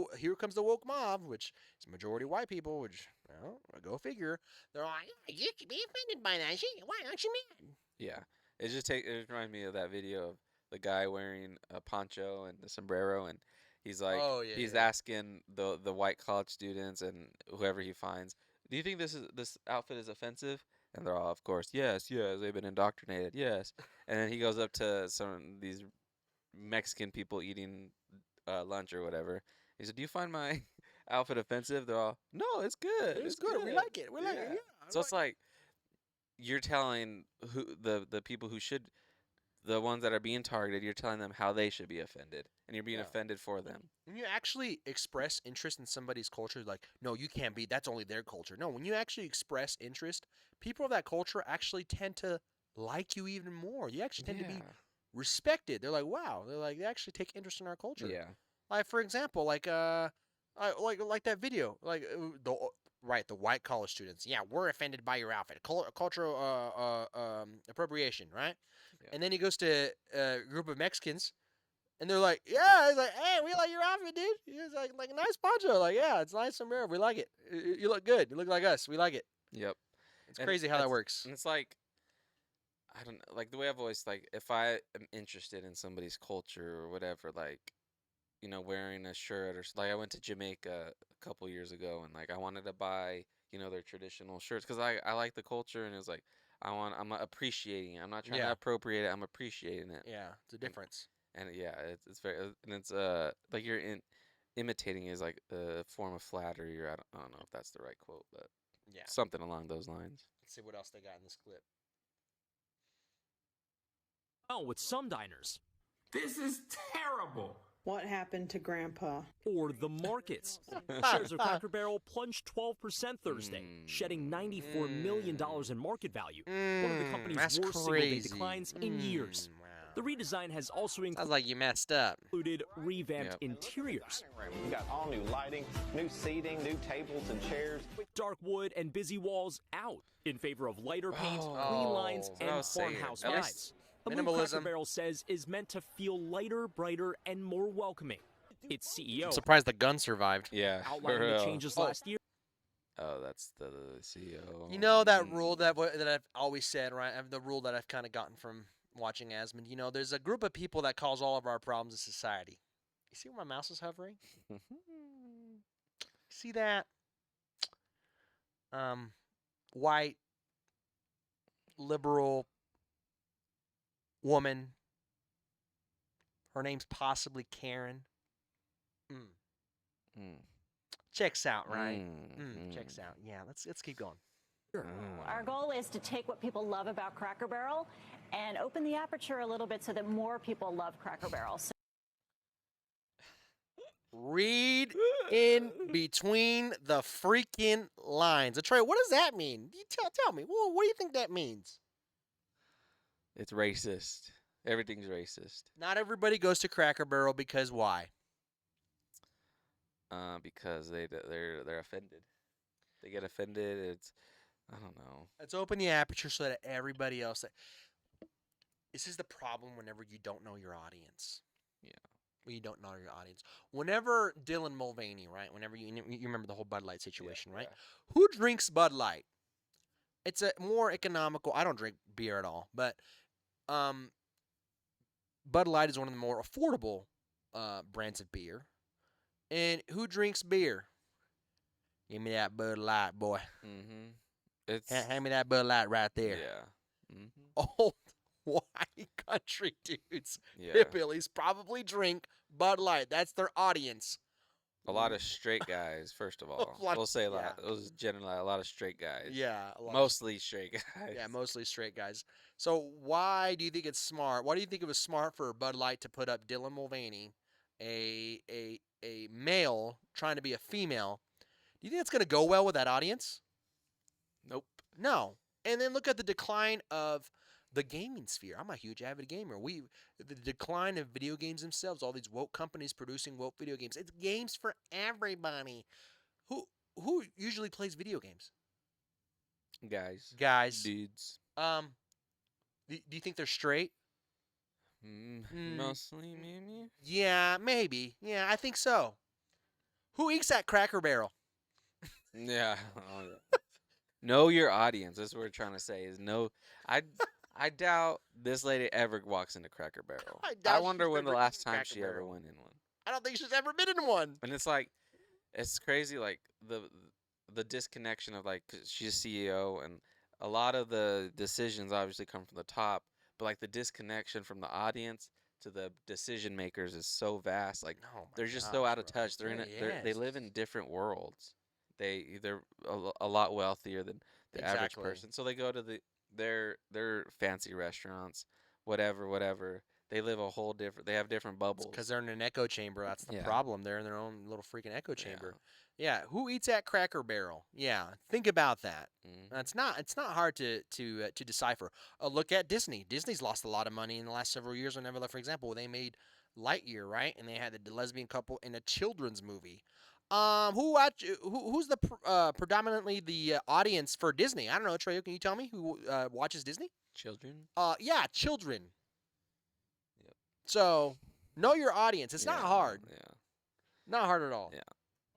woke mob, which is majority white people, which, well, go figure. They're like, yeah, you should be offended by that. Why aren't you mad? Yeah. It reminds me of that video of the guy wearing a poncho and the sombrero, and he's like, he's asking the white college students and whoever he finds, "Do you think this outfit is offensive?" And they're all, of course, yes, they've been indoctrinated, yes. And then he goes up to some of these Mexican people eating lunch or whatever. He said, "Do you find my outfit offensive?" They're all, "No, it's good. It's good. We like it. We like it. Yeah. So it's like you're telling the people who should, the ones that are being targeted, you're telling them how they should be offended, and you're being offended for them. When you actually express interest in somebody's culture, like, no, you can't be, that's only their culture. No, when you actually express interest, people of that culture actually tend to like you even more. You actually tend to be respected. They're like, wow. They're like, they actually take interest in our culture. Yeah. Like, for example, like that video, like the right, the white college students. Yeah, we're offended by your outfit. Cultural appropriation, right? Yeah. And then he goes to a group of Mexicans, and they're like, yeah, he's like, hey, we like your outfit, dude. He's like nice poncho. Like, yeah, it's nice sombrero. We like it. You look good. You look like us. We like it. Yep. It's And crazy how that it's- works. And it's like, I don't know, like the way I've always like, if I am interested in somebody's culture or whatever, like, you know, wearing a shirt or like I went to Jamaica a couple years ago and like I wanted to buy, you know, their traditional shirts because I like the culture and it was like I'm appreciating it. I'm not trying Yeah. to appropriate it. I'm appreciating it. Yeah, it's a difference. And yeah, it's very and it's like you're imitating is like a form of flattery or I don't know if that's the right quote, but Yeah. something along those lines. Let's see what else they got in this clip. Oh, with some diners. This is terrible. What happened to Grandpa? Or the markets. Shares of Cracker Barrel plunged 12% Thursday, shedding $94 million in market value, one of the company's That's worst single-day crazy. declines in years. Wow. The redesign has also Sounds like you messed up. included revamped Yep. interiors, We got all new lighting, new seating, new tables and chairs. dark wood, and busy walls out in favor of lighter paint, clean Oh, lines, that's what I and was saying. farmhouse At vibes. least The move Cracker minimalism. Barrel says is meant to feel lighter, brighter, and more welcoming. Its CEO I'm surprised the gun survived. Yeah. for outlining the real. changes last year. Oh, that's the CEO. You know that rule that I've always said, right? The rule that I've kind of gotten from watching Asmund. You know, there's a group of people that cause all of our problems in society. You see where my mouse is hovering? See that? White, liberal woman. Her name's possibly Karen. Checks out, right? Checks out. Yeah, let's keep going. Our goal is to take what people love about Cracker Barrel and open the aperture a little bit so that more people love Cracker Barrel. So Read in between the freaking lines. Trey, what does that mean? You tell me. What do you think that means? It's racist. Everything's racist. Not everybody goes to Cracker Barrel because why? Because they're offended. They get offended. It's I don't know. Let's open the aperture so that everybody else. This is the problem whenever you don't know your audience. Yeah. When you don't know your audience. Whenever Dylan Mulvaney, right? Whenever you remember the whole Bud Light situation, right? Yeah. Who drinks Bud Light? It's a more economical. I don't drink beer at all, but Bud Light is one of the more affordable brands of beer. And who drinks beer? Give me that Bud Light, boy. Mm-hmm. It's Hand me that Bud Light right there. yeah. Mm-hmm. Old white country dudes, Yeah. hillbillies, probably drink Bud Light. That's their audience. A lot of straight guys, first of all. lot- We'll say a lot. yeah. Those generally a lot of straight guys. Yeah, a lot. Mostly straight guys. Yeah, mostly straight guys. So why do you think it's smart? Why do you think it was smart for Bud Light to put up Dylan Mulvaney, a male trying to be a female? Do you think it's going to go well with that audience? Nope. No. And then look at the decline of the gaming sphere. I'm a huge avid gamer. The decline of video games themselves, all these woke companies producing woke video games. It's games for everybody. Who usually plays video games? Guys. Guys. Dudes. Do you think they're straight? Mostly, maybe. Yeah, maybe. Yeah, I think so. Who eats at Cracker Barrel? Yeah. Oh, yeah. Know your audience. That's what we're trying to say. Is know. I doubt this lady ever walks into Cracker Barrel. I doubt I wonder she's when the ever last eaten time Cracker she ever Barrel. went in one. I don't think she's ever been in one. And it's like, it's crazy. Like the disconnection of like 'cause she's CEO and a lot of the decisions obviously come from the top, but like the disconnection from the audience to the decision makers is so vast. Like Oh my they're just so gosh, out of bro. touch. They're in Really they is. live in different worlds. They're a lot wealthier than the average Exactly. person. So they go to their fancy restaurants, whatever. They live a whole different. They have different bubbles. Because they're in an echo chamber. That's the Yeah. problem. They're in their own little freaking echo chamber. Yeah. Who eats at Cracker Barrel? Yeah. Think about that. Mhm. It's not hard to decipher. Look at Disney. Disney's lost a lot of money in the last several years. Whenever, for example, they made Lightyear, right? And they had the lesbian couple in a children's movie. Who's the predominantly the audience for Disney? I don't know, Trey. Can you tell me who watches Disney? Children. Yeah, children. Yep. So know your audience. It's not hard. Yeah. Not hard at all. Yeah.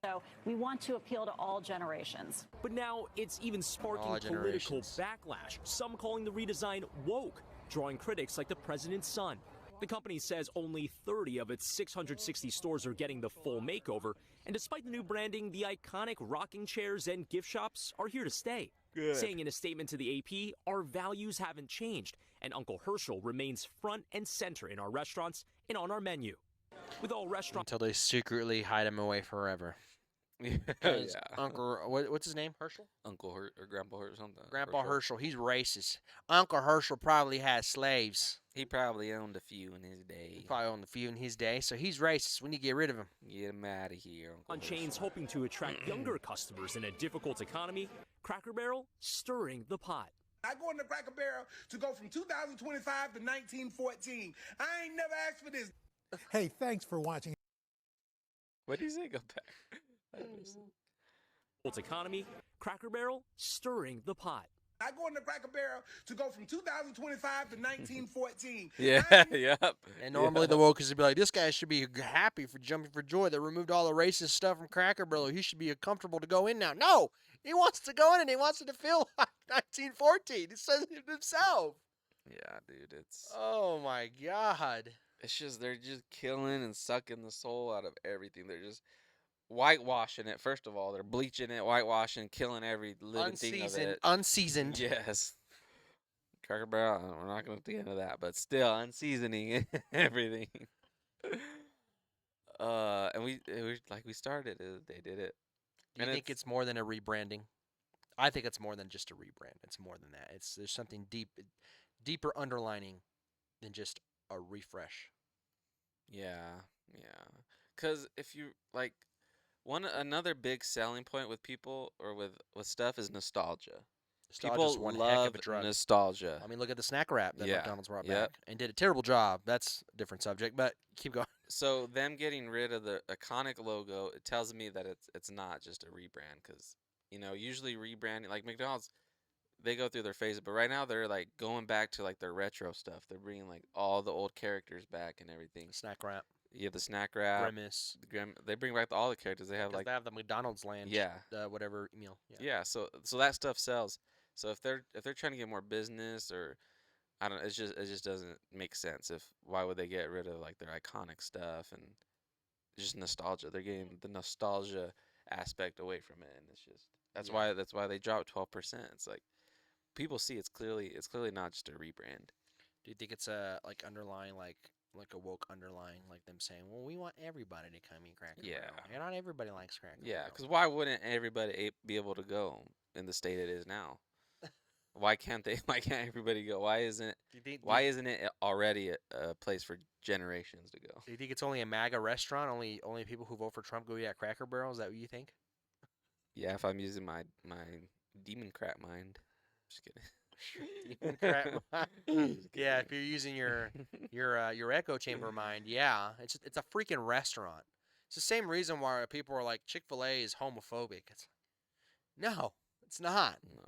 So we want to appeal to all generations. But now it's even sparking All political generations. backlash, some calling the redesign woke, drawing critics like the president's son. The company says only 30 of its 660 stores are getting the full makeover, and despite the new branding, the iconic rocking chairs and gift shops are here to stay. Good. Saying in a statement to the AP, our values haven't changed, and Uncle Herschel remains front and center in our restaurants and on our menu. With all restaurants Until they secretly hide him away forever. Yeah. 'Cause Uncle, what's his name? Herschel? Uncle Hurt or Grandpa Hurt or something. Grandpa Herschel. He's racist. Uncle Herschel probably had slaves. He probably owned a few in his He day. probably owned a few in his day, so he's racist. We need to get rid of him. Get him out of here, Uncle chains Herschel. hoping to attract younger customers in a difficult economy, Cracker Barrel stirring the pot. I go into Cracker Barrel to go from 2025 to 1914. I ain't never asked for this. Hey, thanks for watching. What did he say? Go back. Economy, Cracker Barrel stirring the pot. I go into Cracker Barrel to go from 2025 to 1914. Yeah, yep. And normally the woke would be like, this guy should be happy for jumping for joy. They removed all the racist stuff from Cracker Barrel. He should be comfortable to go in now. No, he wants to go in and he wants it to feel like 1914. He says it himself. Yeah, dude, it's Oh my God. it's just they're just killing and sucking the soul out of everything. They're just whitewashing it. First of all, they're bleaching it, whitewashing, killing every living thing of it. Unseasoned. Yes. Cracker Barrel, we're not going to get into that, but still unseasoning everything. And we started it. They did it. Do you think it's more than a rebranding? I think it's more than just a rebrand. It's more than that. There's something deeper underlining than just a refresh. Yeah. Because if you like, another big selling point with people or with stuff is nostalgia. Nostalgia's People one love heck of a drug. nostalgia. I mean, look at the snack wrap that Yeah. McDonald's brought Yep. back and did a terrible job. That's a different subject, but keep going. So them getting rid of the iconic logo, it tells me that it's not just a rebrand. Because usually rebranding, like McDonald's, they go through their phases, but right now they're like going back to like their retro stuff. They're bringing like all the old characters back and everything. Snack wrap, Yeah, the snack wrap, Grimace. They bring back all the characters. They have 'Cause like they have the McDonald's land. Yeah. Whatever meal. yeah. So that stuff sells. So if they're trying to get more business or I don't know, it just doesn't make sense. Why would they get rid of like their iconic stuff and just nostalgia? They're getting the nostalgia aspect away from it, and it's just that's why they dropped 12%. It's like people see it's clearly not just a rebrand. Do you think it's a like underlying like a woke underlying like them saying, well, we want everybody to come eat Cracker Yeah. Barrel. And not everybody likes Cracker Yeah, Barrel. because why wouldn't everybody be able to go in the state it is now? Why can't they? Why can't everybody go? Why isn't it already a place for generations to go? Do you think it's only a MAGA restaurant? Only people who vote for Trump go eat at Cracker Barrel? Is that what you think? Yeah, if I'm using my demon crap mind. Just kidding. Demon crap mind. Yeah, if you're using your echo chamber mind, yeah, it's a freaking restaurant. It's the same reason why people are like Chick-fil-A is homophobic. No, it's not. No.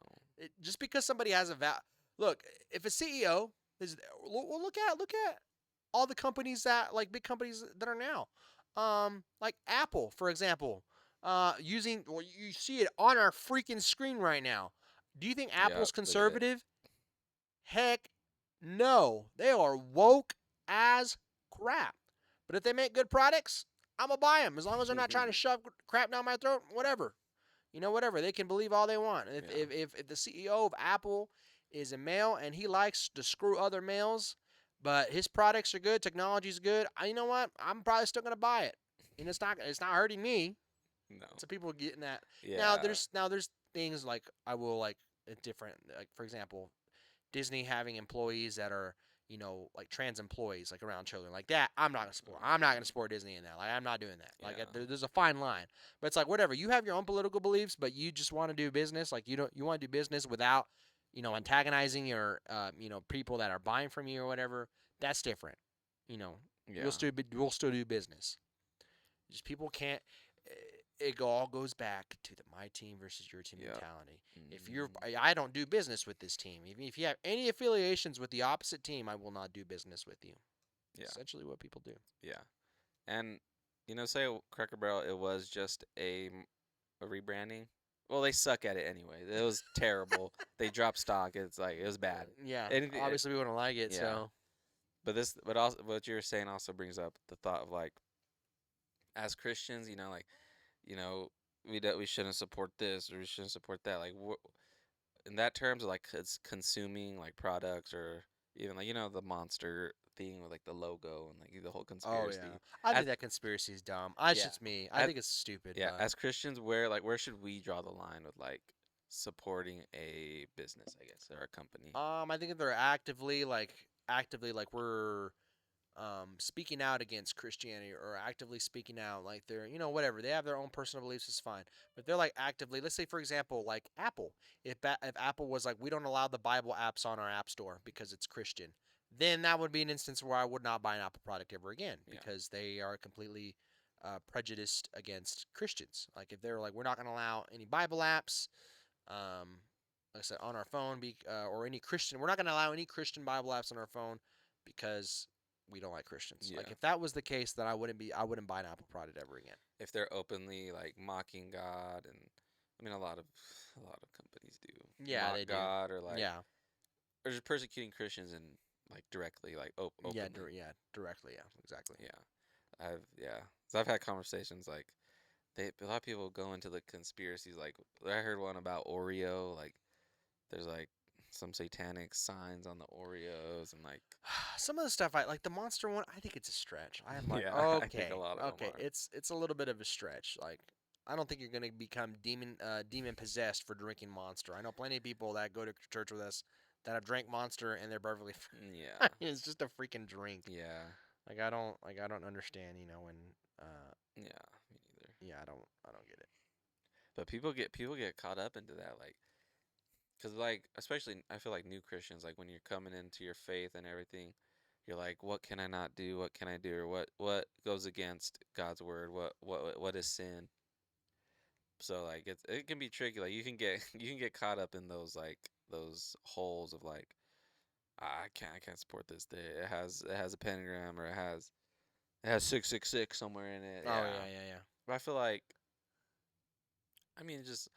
Just because somebody has look, if a CEO is, well, look at all the companies that like big companies that are now, like Apple, for example, you see it on our freaking screen right now. Do you think Apple's look at it. conservative? Heck, no. They are woke as crap. But if they make good products, I'm gonna buy them as long as they're not trying to shove crap down my throat. Whatever. Whatever. They can believe all they want. If the CEO of Apple is a male and he likes to screw other males, but his products are good, technology's good, you know what? I'm probably still gonna buy it. And it's not hurting me. No. So people are getting that. Yeah. Now there's things like I will like different, like for example, Disney having employees that are like trans employees, like around children, like that. I'm not gonna support. I'm not gonna support Disney in that. Like I'm not doing that. Like there's a fine line. But it's like whatever. You have your own political beliefs, but you just want to do business. Like you want to do business without antagonizing your people that are buying from you or whatever. That's different. Yeah. We'll still do business. Just people can't. it all goes back to the my team versus your team Yep. mentality. If I don't do business with this team. Even if you have any affiliations with the opposite team, I will not do business with you. Yeah. Essentially what people do. Yeah. And, say Cracker Barrel, it was just a rebranding. Well, they suck at it anyway. It was terrible. They dropped stock. It was bad. Yeah. Anything, Obviously, we wouldn't like it. yeah. So, but also what you're saying also brings up the thought of as Christians, we shouldn't support this or we shouldn't support that. In that terms of it's consuming products or even the monster thing with the logo and the whole conspiracy. Oh yeah, I think that conspiracy is dumb. It's just me. I think it's stupid. Yeah, but as Christians, where should we draw the line with supporting a business, I guess, or a company? I think if they're actively we're speaking out against Christianity or actively speaking out they're whatever, they have their own personal beliefs, is fine. But they're actively, let's say for example Apple, if Apple was we don't allow the Bible apps on our app store because it's Christian, then that would be an instance where I would not buy an Apple product ever again because they are completely prejudiced against Christians. If they're we're not going to allow any Bible apps, like I said, on our phone, or any Christian, we're not going to allow any Christian Bible apps on our phone because we don't like Christians. Yeah. If that was the case, then I wouldn't buy an Apple product ever again. If they're openly mocking God, and a lot of companies do. Yeah, mock they do. God or or just persecuting Christians and directly openly. Yeah, directly. Yeah, exactly. Yeah. So I've had conversations a lot of people go into the conspiracies. I heard one about Oreo. There's some satanic signs on the Oreos and some of the stuff the monster one, I think it's a stretch. I am yeah, okay, I think a lot of them are. it's a little bit of a stretch. I don't think you're gonna become demon possessed for drinking Monster. I know plenty of people that go to church with us that have drank Monster and they're perfectly yeah. It's just a freaking drink. Yeah. I don't understand, when Yeah, me neither. yeah, I don't get it. But people get caught up into that cuz especially I feel new Christians when you're coming into your faith and everything, you're what can I not do? What can I do? Or what goes against God's word? What is sin? So it can be tricky. You can get caught up in those those holes of I can't support this. It has a pentagram or it has 666 somewhere in it. Oh yeah. But I feel just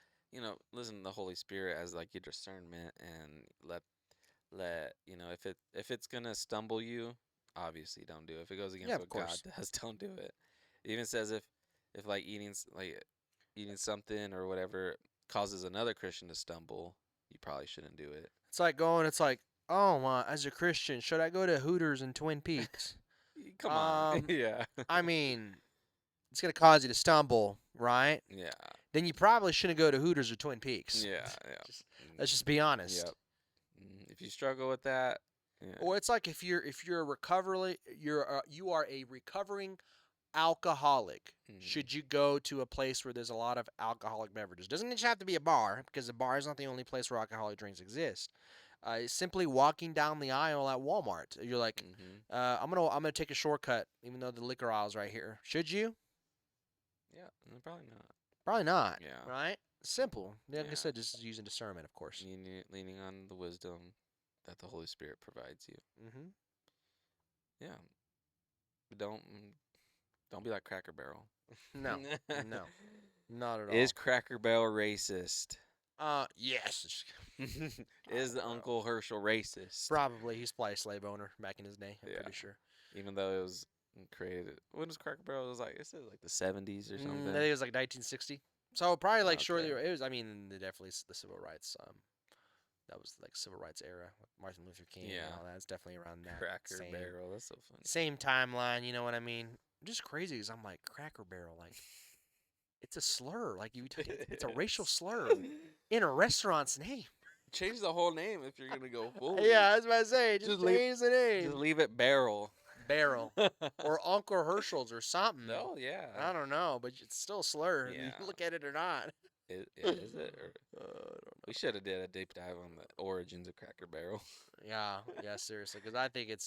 listen to the Holy Spirit as your discernment and let if it's gonna stumble you, obviously don't do it. If it goes against what God does, don't do it. It even says if eating something or whatever causes another Christian to stumble, you probably shouldn't do it. It's oh, as a Christian, should I go to Hooters in Twin Peaks? Come on. Yeah. It's going to cause you to stumble, right? Yeah. Then you probably shouldn't go to Hooters or Twin Peaks. Yeah. Let's just be honest. Yep. If you struggle with that, or it's if you are a recovering alcoholic, should you go to a place where there's a lot of alcoholic beverages? Doesn't just have to be a bar, because a bar is not the only place where alcoholic drinks exist. Simply walking down the aisle at Walmart, you're I'm gonna take a shortcut, even though the liquor aisle's right here. Should you? Yeah, probably not. Probably not. Yeah. Right? Simple. Like I said, just using discernment, of course. Leaning on the wisdom that the Holy Spirit provides you. Mm-hmm. Yeah. But don't be like Cracker Barrel. No, not at all. Is Cracker Barrel racist? Yes. Is the Uncle Herschel racist? Probably. He's probably a slave owner back in his day. I'm pretty sure. Even though it was created, when was Cracker Barrel? It was the 70s or something. I think it was 1960. So probably shortly. It was. I mean, definitely the civil rights. That was civil rights era, Martin Luther King. Yeah, and all that. It's definitely around that. Cracker Barrel. That's so funny. Same timeline. You know what I mean? Just crazy because I'm Cracker Barrel. It's a slur. It's a racial slur in a restaurant's name. Change the whole name if you're gonna go full. Yeah, I was about to say, just change the name. Just leave it Barrel. Or Uncle Herschel's or something. No, yeah. I don't know, but it's still a slur. Yeah. You look at it or not. Is it? We should have did a deep dive on the origins of Cracker Barrel. Yeah, seriously, because I think it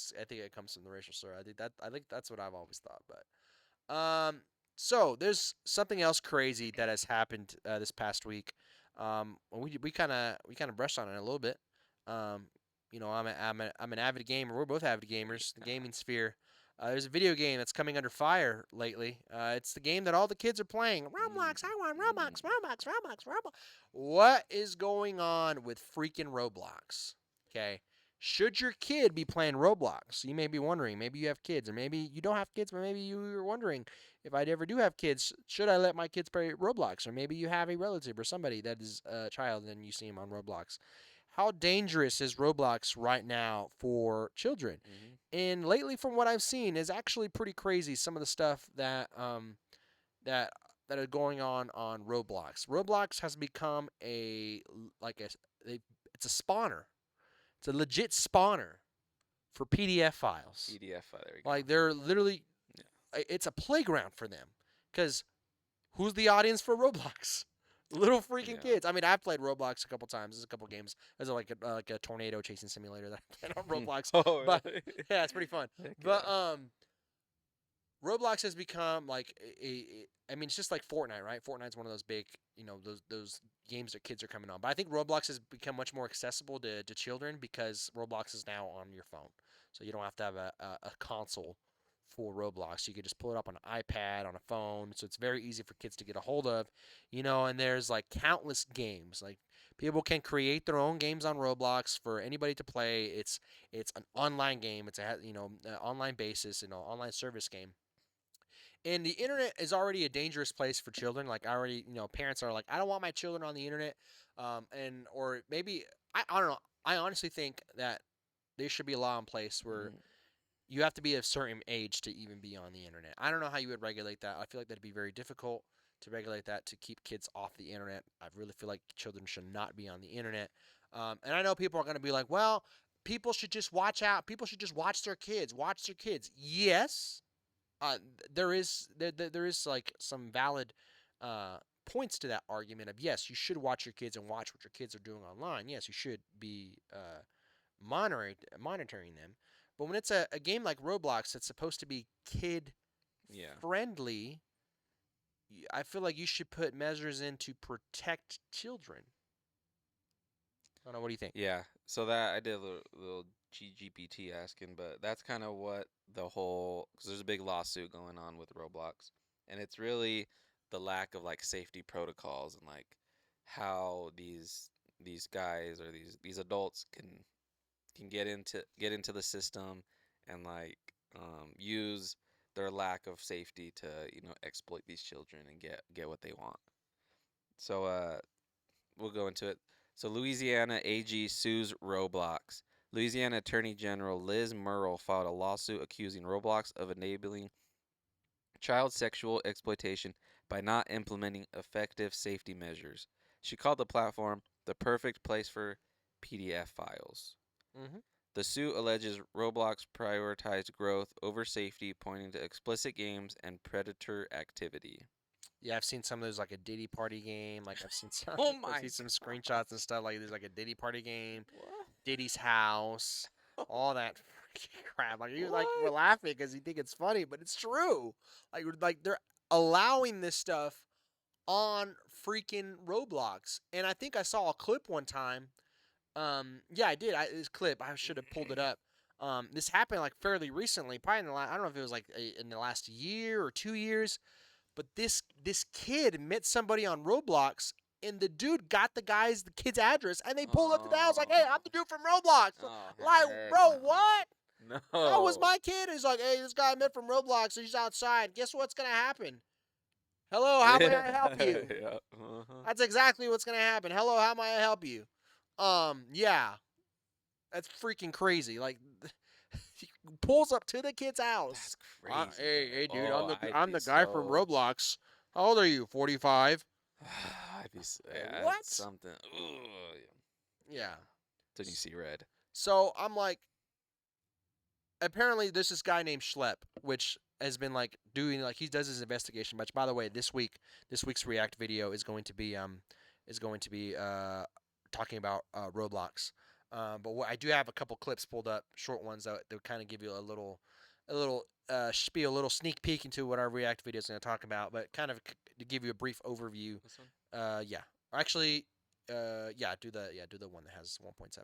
comes from the racial slur. I think that's what I've always thought. But So there's something else crazy that has happened this past week. We kind of brushed on it a little bit. I'm an avid gamer. We're both avid gamers. The gaming sphere. There's a video game that's coming under fire lately. It's the game that all the kids are playing. Roblox. I want Roblox. Roblox. What is going on with freaking Roblox? Okay. Should your kid be playing Roblox? You may be wondering. Maybe you have kids, or maybe you don't have kids, but maybe you were wondering if I ever do have kids, should I let my kids play Roblox? Or maybe you have a relative or somebody that is a child and you see him on Roblox. How dangerous is Roblox right now for children? Mm-hmm. And lately, from what I've seen, is actually pretty crazy. Some of the stuff that that are going on Roblox. Roblox has become it's a spawner. It's a legit spawner for PDF files. PDF file. There we go. Like they're literally, it's a playground for them. Because who's the audience for Roblox? Little freaking kids. I mean, I've played Roblox a couple times. There's a couple games. There's like a tornado chasing simulator that I played on Roblox. Oh, but really? yeah, it's pretty fun. But Roblox has become like I mean, it's just like Fortnite, right? Fortnite's one of those big, those games that kids are coming on. But I think Roblox has become much more accessible to children because Roblox is now on your phone. So you don't have to have a console for Roblox. You can just pull it up on an iPad, on a phone. So it's very easy for kids to get a hold of, and there's like countless games. Like people can create their own games on Roblox for anybody to play. It's an online game. It's an online basis, online service game. And the internet is already a dangerous place for children. Like parents are like, I don't want my children on the internet. Or maybe I don't know. I honestly think that there should be a law in place where you have to be of a certain age to even be on the internet. I don't know how you would regulate that. I feel like that'd be very difficult to regulate that, to keep kids off the internet. I really feel like children should not be on the internet. And I know people are going to be like, well, people should just watch out. People should just watch their kids. Watch their kids. Yes. There is like some valid points to that argument of, yes, you should watch your kids and watch what your kids are doing online. Yes, you should be monitoring them. But when it's a game like Roblox that's supposed to be kid friendly, I feel like you should put measures in to protect children. I don't know. What do you think? Yeah. So that I did a little GGPT asking, but that's kind of what the whole, because there's a big lawsuit going on with Roblox, and it's really the lack of like safety protocols and like how these guys or these adults can get into the system and like use their lack of safety to exploit these children and get what they want. So we'll go into it. So Louisiana AG sues Roblox. Louisiana Attorney General Liz Murrill filed a lawsuit accusing Roblox of enabling child sexual exploitation by not implementing effective safety measures. She called the platform the perfect place for PDF files. Mm-hmm. The suit alleges Roblox prioritized growth over safety, pointing to explicit games and predator activity. Yeah, I've seen some of those, like a Diddy Party game. Like I've seen some, I've seen some screenshots and stuff. Like there's like a Diddy Party game, What? Diddy's house, all that crap. Like you're like, we're laughing because you think it's funny, but it's true. Like they're allowing this stuff on freaking Roblox. And I think I saw a clip one time. Yeah, I did. This clip, I should have pulled it up. This happened like fairly recently, probably in the last, I don't know if it was like in the last year or 2 years. But this kid met somebody on Roblox, and the dude got the kid's address, and they pulled up to the house like, "Hey, I'm the dude from Roblox." Like, bro, what? No. That was my kid. He's like, "Hey, this guy I met from Roblox. He's outside. Guess what's gonna happen? Hello, how may I help you?" Yeah. Uh-huh. That's exactly what's gonna happen. Hello, how may I help you? Yeah, that's freaking crazy. Like. He pulls up to the kid's house. That's crazy. Hey, dude, Oh, I'm the guy from Roblox. How old are you? 45. I'd be yeah, What? Something. Ugh. Yeah. Then you see red. So I'm like, apparently there's this guy named Schlepp, which has been like doing he does his investigation. But by the way, this week's React video is going to be talking about Roblox. But I do have a couple clips pulled up, short ones that kind of give you a little spiel, a little sneak peek into what our React video is going to talk about, but kind of to give you a brief overview. This one? Yeah. Actually, do the one that has 1.7.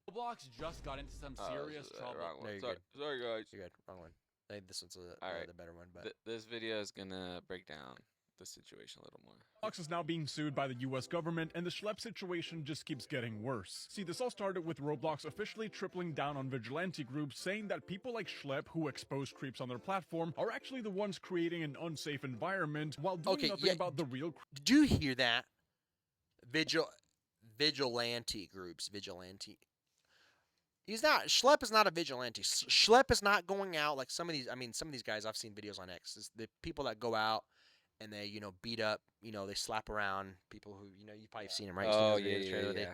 Roblox just got into some serious trouble. Wrong one. No, Sorry, guys. You're good. Wrong one. I think this one's the better one. But This video is gonna break down the situation a little more. Roblox is now being sued by the U.S. government, and the schlep situation just keeps getting worse. See, this all started with Roblox officially tripling down on vigilante groups, saying that people like Schlep, who expose creeps on their platform, are actually the ones creating an unsafe environment while doing nothing about the real. Did you hear that? Vigilante groups. Vigilante. He's not. Schlep is not a vigilante. Schlep is not going out like some of these. I mean, some of these guys I've seen videos on X. Is the people that go out and they, beat up, they slap around people who, you probably have seen them, right? Oh, yeah.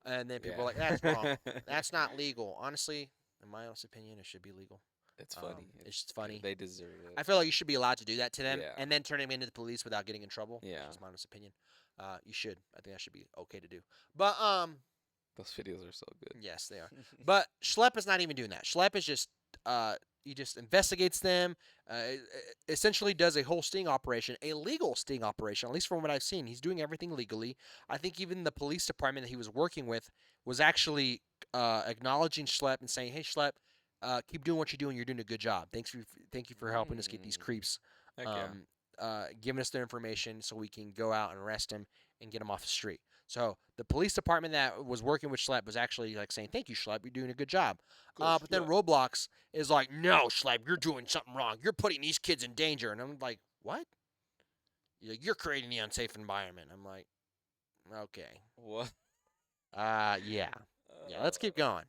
And then people are like, that's wrong. That's not legal. Honestly, in my honest opinion, it should be legal. It's funny. It's just funny. They deserve it. I feel like you should be allowed to do that to them and then turn them into the police without getting in trouble. Yeah. That's my honest opinion. You should. I think that should be okay to do. But, those videos are so good. Yes, they are. But Schlep is not even doing that. Schlep is just he just investigates them, essentially does a whole sting operation, a legal sting operation, at least from what I've seen. He's doing everything legally. I think even the police department that he was working with was actually acknowledging Schlep and saying, hey, Schlep, keep doing what you're doing. You're doing a good job. Thank you for helping us get these creeps. Giving us their information so we can go out and arrest them and get them off the street. So the police department that was working with Schlep was actually like saying, thank you, Schlep, you're doing a good job. But then Roblox is like, no, Schlep, you're doing something wrong. You're putting these kids in danger. And I'm like, what? You're creating the unsafe environment. I'm like, okay. What? Yeah, let's keep going.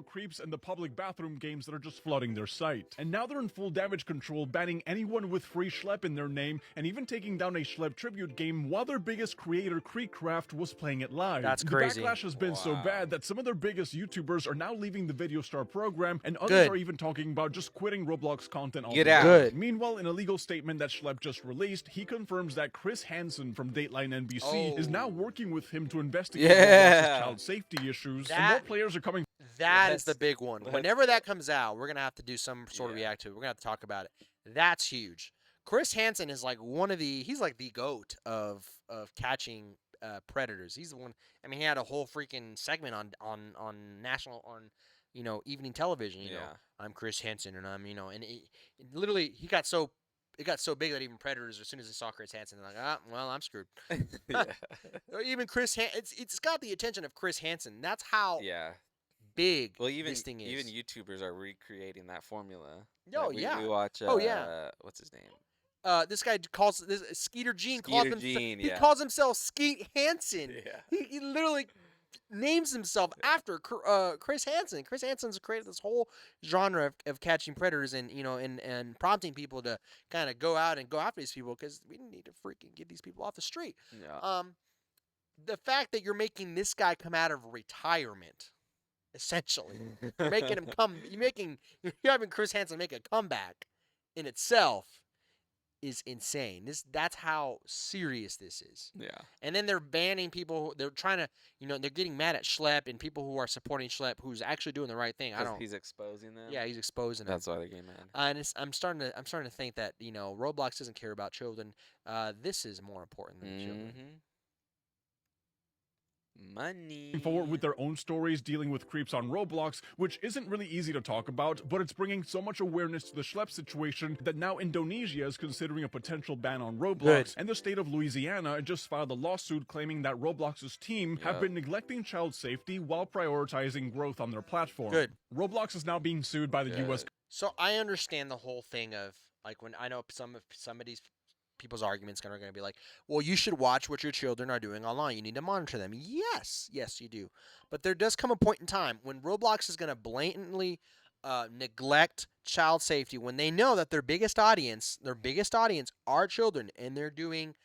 Creeps and the public bathroom games that are just flooding their site. And now they're in full damage control, banning anyone with free Schlep in their name, and even taking down a Schlep tribute game while their biggest creator, Creekcraft, was playing it live. That's crazy. The backlash has been so bad that some of their biggest YouTubers are now leaving the Video Star program, and others are even talking about just quitting Roblox content altogether. Get out. Good. Meanwhile, in a legal statement that Schlep just released, he confirms that Chris Hansen from Dateline NBC is now working with him to investigate Roblox's child safety issues, and more players are coming. That is the big one. Whenever that comes out, we're going to have to do some sort of react to it. We're going to have to talk about it. That's huge. Chris Hansen is like he's like the GOAT of catching predators. He's the one. I mean, he had a whole freaking segment on evening television. You know, I'm Chris Hansen, and I'm, and literally he got so. It got so big that even predators, as soon as they saw Chris Hansen, they're like, well, I'm screwed. Or even Chris it's got the attention of Chris Hansen. That's how big this thing is. Even YouTubers are recreating that formula. Oh, We watch, what's his name? This guy Skeeter Gene he calls himself Skeet Hansen. Yeah. He literally names himself after Chris Hansen. Chris Hansen's created this whole genre of catching predators and and prompting people to kind of go out and go after these people because we need to freaking get these people off the street. Yeah. The fact that you're making this guy come out of retirement, essentially, you're having Chris Hansen make a comeback in itself is insane. That's how serious this is. Yeah. And then they're banning people. They're trying to, they're getting mad at Schlep and people who are supporting Schlep, who's actually doing the right thing. He's exposing them. Yeah, he's exposing them. That's why they're getting mad. And I'm starting to think that Roblox doesn't care about children. This is more important than children. Money. Forward with their own stories dealing with creeps on Roblox, which isn't really easy to talk about, but it's bringing so much awareness to the Schlep situation that now Indonesia is considering a potential ban on Roblox, and the state of Louisiana just filed a lawsuit claiming that Roblox's team have been neglecting child safety while prioritizing growth on their platform. Roblox is now being sued by the U.S. So I understand the whole thing of, like, when I know some of these people's arguments are going to be like, well, you should watch what your children are doing online. You need to monitor them. Yes, you do. But there does come a point in time when Roblox is going to blatantly neglect child safety when they know that their biggest audience are children, and they're doing,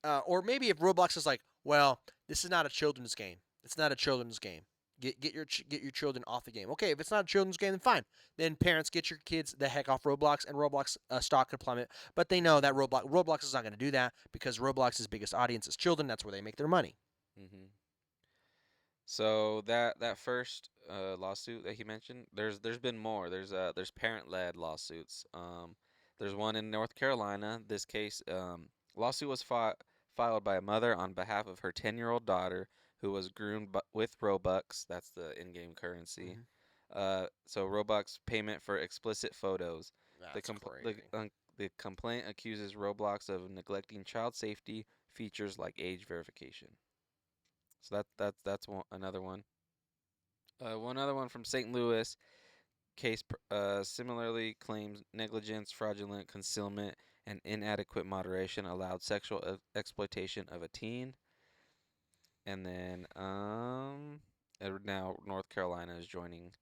or maybe if Roblox is like, well, this is not a children's game. It's not a children's game. Get your children off the game. Okay, if it's not a children's game, then fine. Then parents, get your kids the heck off Roblox, and Roblox stock could plummet. But they know that Roblox is not going to do that because Roblox's biggest audience is children. That's where they make their money. So that first lawsuit that he mentioned, there's been more. There's parent-led lawsuits. There's one in North Carolina. This case lawsuit was filed by a mother on behalf of her 10-year-old daughter who was groomed with Robux. That's the in-game currency. So Robux payment for explicit photos. That's crazy. The complaint accuses Roblox of neglecting child safety features like age verification. So that's another one. One other one from St. Louis. Case similarly claims negligence, fraudulent concealment, and inadequate moderation allowed sexual exploitation of a teen. And then now North Carolina is joining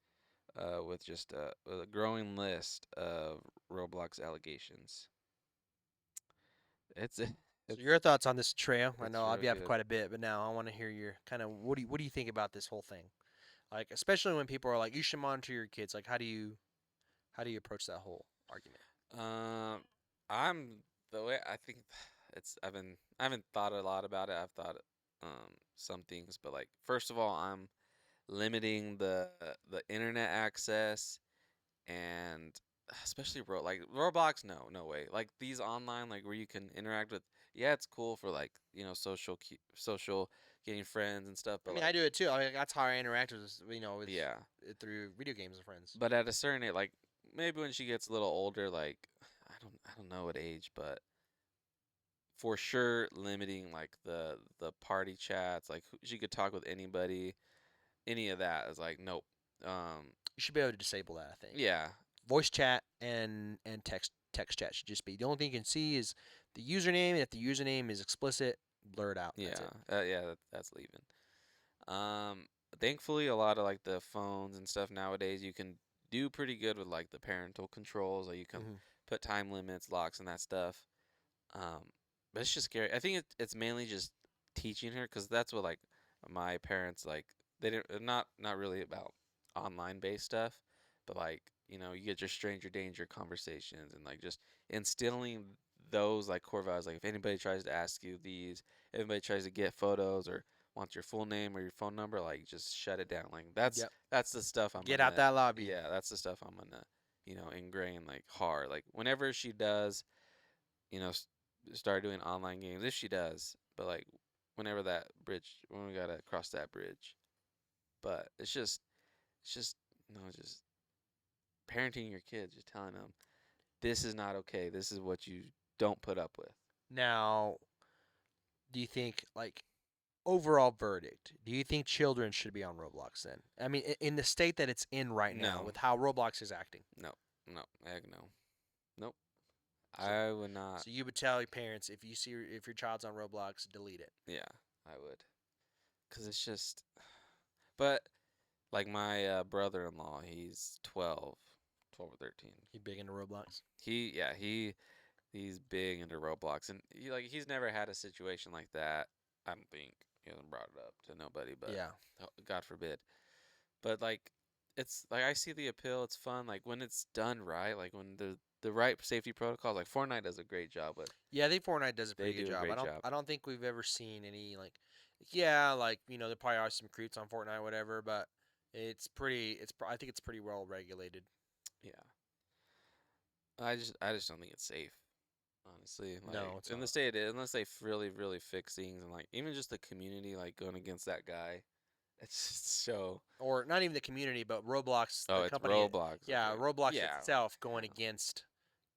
with just a growing list of Roblox allegations. So your thoughts on this, Trey? I know I've really got good. quite a bit, but now I want to hear your kind of what do you think about this whole thing? Like, especially when people are like, you should monitor your kids. Like, how do you approach that whole argument? I'm the way I think I haven't thought a lot about it. I've thought some things, but like first of all, I'm limiting the internet access, and especially Roblox. No way. Like these online, like where you can interact with. Yeah, it's cool for like social getting friends and stuff. But I mean, like, I do it too. I mean, that's how I interact with with yeah. through video games with friends. But at a certain age, like maybe when she gets a little older, like I don't know what age, but for sure limiting like the party chats, like she could talk with anybody, any of that is like nope. You should be able to disable that, I think. Yeah. Voice chat and text chat should just be the only thing you can see is the username, and if the username is explicit, blur it out. Yeah. That's it. That's leaving. Thankfully, a lot of like the phones and stuff nowadays, you can do pretty good with like the parental controls. Like you can put time limits, locks, and that stuff. But it's just scary. I think it's mainly just teaching her, because that's what like my parents like. They didn't not really about online based stuff, but like you get your stranger danger conversations and like just instilling those like core values. Like if anybody tries to ask you these, if anybody tries to get photos or wants your full name or your phone number, like just shut it down. Like that's the stuff I'm Get gonna, out that lobby. Yeah, that's the stuff I'm gonna ingrain like hard. Like whenever she does, start doing online games, if she does, but like whenever when we gotta cross that bridge. But it's just just parenting your kids, just telling them this is not okay. This is what you don't put up with. Now, do you think like overall verdict? Do you think children should be on Roblox then? I mean, in the state that it's in right now, No. with how Roblox is acting. No, heck no, nope. I would not. So you would tell your parents if your child's on Roblox, delete it. Yeah, I would, cause it's just. But like my brother-in-law, he's 12 or 13. He big into Roblox. He's big into Roblox, and he's never had a situation like that. I don't think he hasn't brought it up to nobody, but yeah, God forbid. But like, it's like I see the appeal. It's fun. Like when it's done right. Like when the right safety protocols. Like Fortnite does a great job with. Yeah, I think Fortnite does a pretty good job. I don't think we've ever seen any like. Yeah, like there probably are some creeps on Fortnite, or whatever, but it's pretty. I think it's pretty well regulated. Yeah. I just don't think it's safe. Honestly, like, no, it's in the state, unless they really, really fix things, and like even just the community, like going against that guy, it's just so. Or not even the community, but Roblox. Oh, the it's company, Roblox. Yeah, okay. Roblox itself going against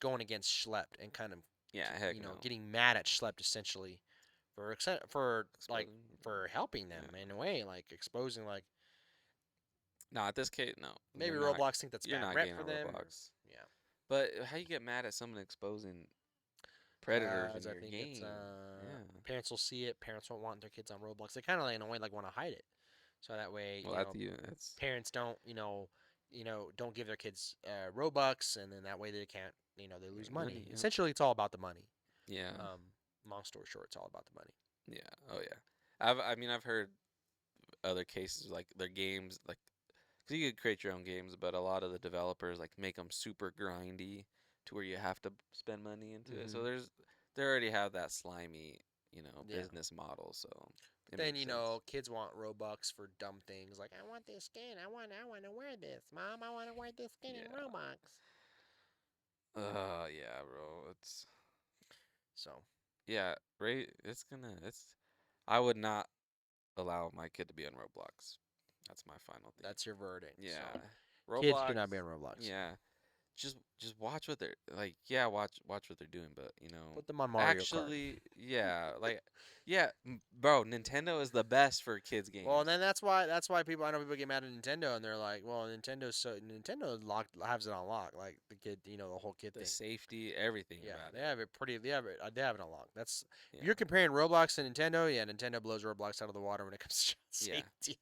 Schlepped and kind of heck getting mad at Schlepped essentially for helping them in a way, like exposing like. No, at this case, no. Maybe Roblox think that's bad rep for them. Roblox. Yeah. But how you get mad at someone exposing predators in your game? Parents will see it. Parents won't want their kids on Roblox. They kind of in a way like want to hide it, so that way parents don't don't give their kids Robux, and then that way they can't they lose money. Yeah. Essentially, it's all about the money. Yeah. Long story short, it's all about the money. Yeah. Oh yeah. I've heard other cases like their games like. Because you could create your own games, but a lot of the developers like make them super grindy to where you have to spend money into it. So they already have that slimy, business model. So But then you know, kids want Robux for dumb things like I want this skin. I want to wear this, Mom. I want to wear this skin in Roblox. Yeah, bro. It's so. Yeah, I would not allow my kid to be on Roblox. That's my final thing. That's your verdict. Yeah. So. Roblox, Kids should not be on Roblox. Yeah. Just watch what they're like. Yeah, watch what they're doing, but put them on Mario Kart. Yeah, bro, Nintendo is the best for kids games. Well, then that's why I know people get mad at Nintendo and they're like, well, Nintendo has it on lock, like the kid, the whole kid thing, the safety, everything. Yeah, about they have it on lock. That's if you're comparing Roblox and Nintendo. Yeah, Nintendo blows Roblox out of the water when it comes to safety.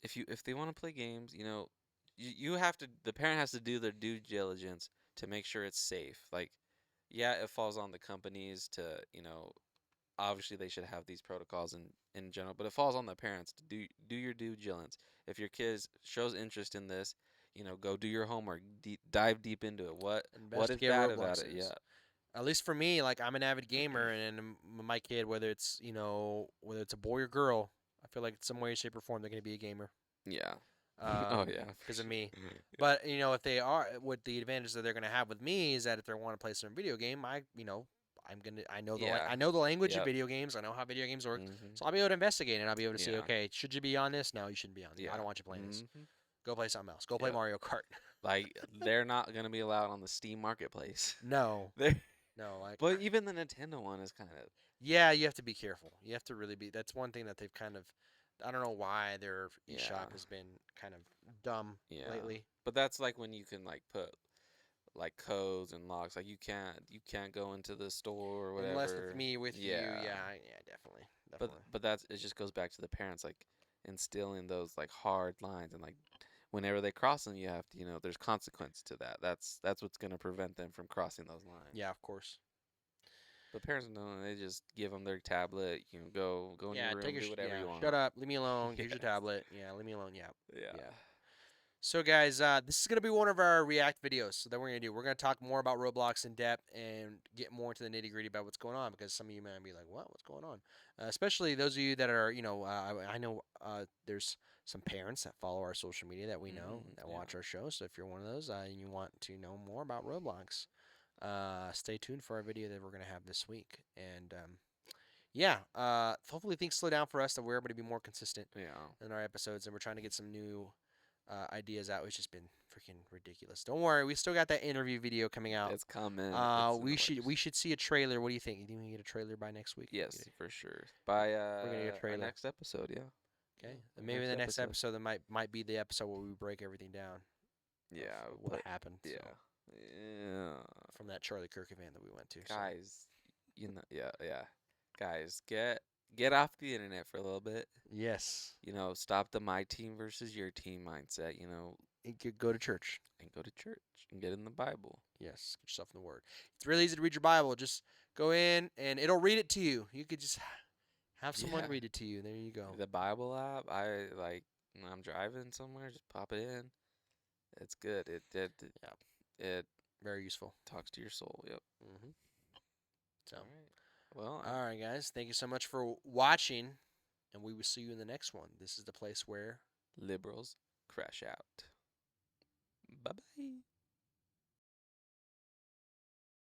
If they want to play games, you have to. The parent has to do their due diligence to make sure it's safe. Like, yeah, it falls on the companies to, obviously they should have these protocols in general, but it falls on the parents to do your due diligence. If your kid shows interest in this, go do your homework, dive deep into it. What is bad about it? Yeah. At least for me, like I'm an avid gamer, and my kid, whether it's a boy or girl, I feel like in some way, shape, or form they're going to be a gamer. Yeah. Because of me. Yeah. But if they are, what the advantage that they're going to have with me is that if they want to play some video game, I know the language of video games. I know how video games work, so I'll be able to investigate and I'll be able to say, okay, should you be on this? No, you shouldn't be on this. I don't want you playing this. Go play something else. Go play Mario Kart. Like they're not going to be allowed on the Steam Marketplace. No. But even the Nintendo one is kind of. Yeah, you have to be careful. You have to really be. That's one thing that they've kind of. I don't know why their eShop has been kind of dumb lately. But that's like when you can put codes and locks. Like you can't go into the store or whatever. Unless it's me with you. Yeah, definitely. But it just goes back to the parents instilling those hard lines and whenever they cross them, you have to there's consequence to that. That's what's gonna prevent them from crossing those lines. Yeah, of course. But parents don't. They just give them their tablet. Go in your room, do whatever you want. Shut up. Leave me alone. Here's your tablet. Yeah, leave me alone. Yeah. So, guys, this is going to be one of our React videos. So, that we're going to do. We're going to talk more about Roblox in depth and get more into the nitty-gritty about what's going on, because some of you might be like, what? What's going on? Especially those of you that are, I know there's some parents that follow our social media that we know that watch our show. So, if you're one of those and you want to know more about Roblox, stay tuned for our video that we're going to have this week. And hopefully things slow down for us, that we're able to be more consistent in our episodes, and we're trying to get some new ideas out. It's just been freaking ridiculous. Don't worry, we still got that interview video coming out. It's coming. We should see a trailer. What do you think? You think we can get a trailer by next week? Yes, for sure. By we're gonna get a trailer next episode. Yeah. Okay. And maybe the next episode that might be the episode where we break everything down. Yeah. What happened? Yeah. So. Yeah. From that Charlie Kirk event that we went to. Guys, Guys, get off the internet for a little bit. Yes. Stop the my team versus your team mindset. And go to church. And go to church and get in the Bible. Yes, get yourself in the Word. It's really easy to read your Bible. Just go in and it'll read it to you. You could just have someone read it to you. There you go. The Bible app. When I'm driving somewhere, just pop it in. It's good. It very useful. Talks to your soul. Yep. So. All right. Well. All right, guys. Thank you so much for watching, and we will see you in the next one. This is the place where liberals crash out. Bye bye.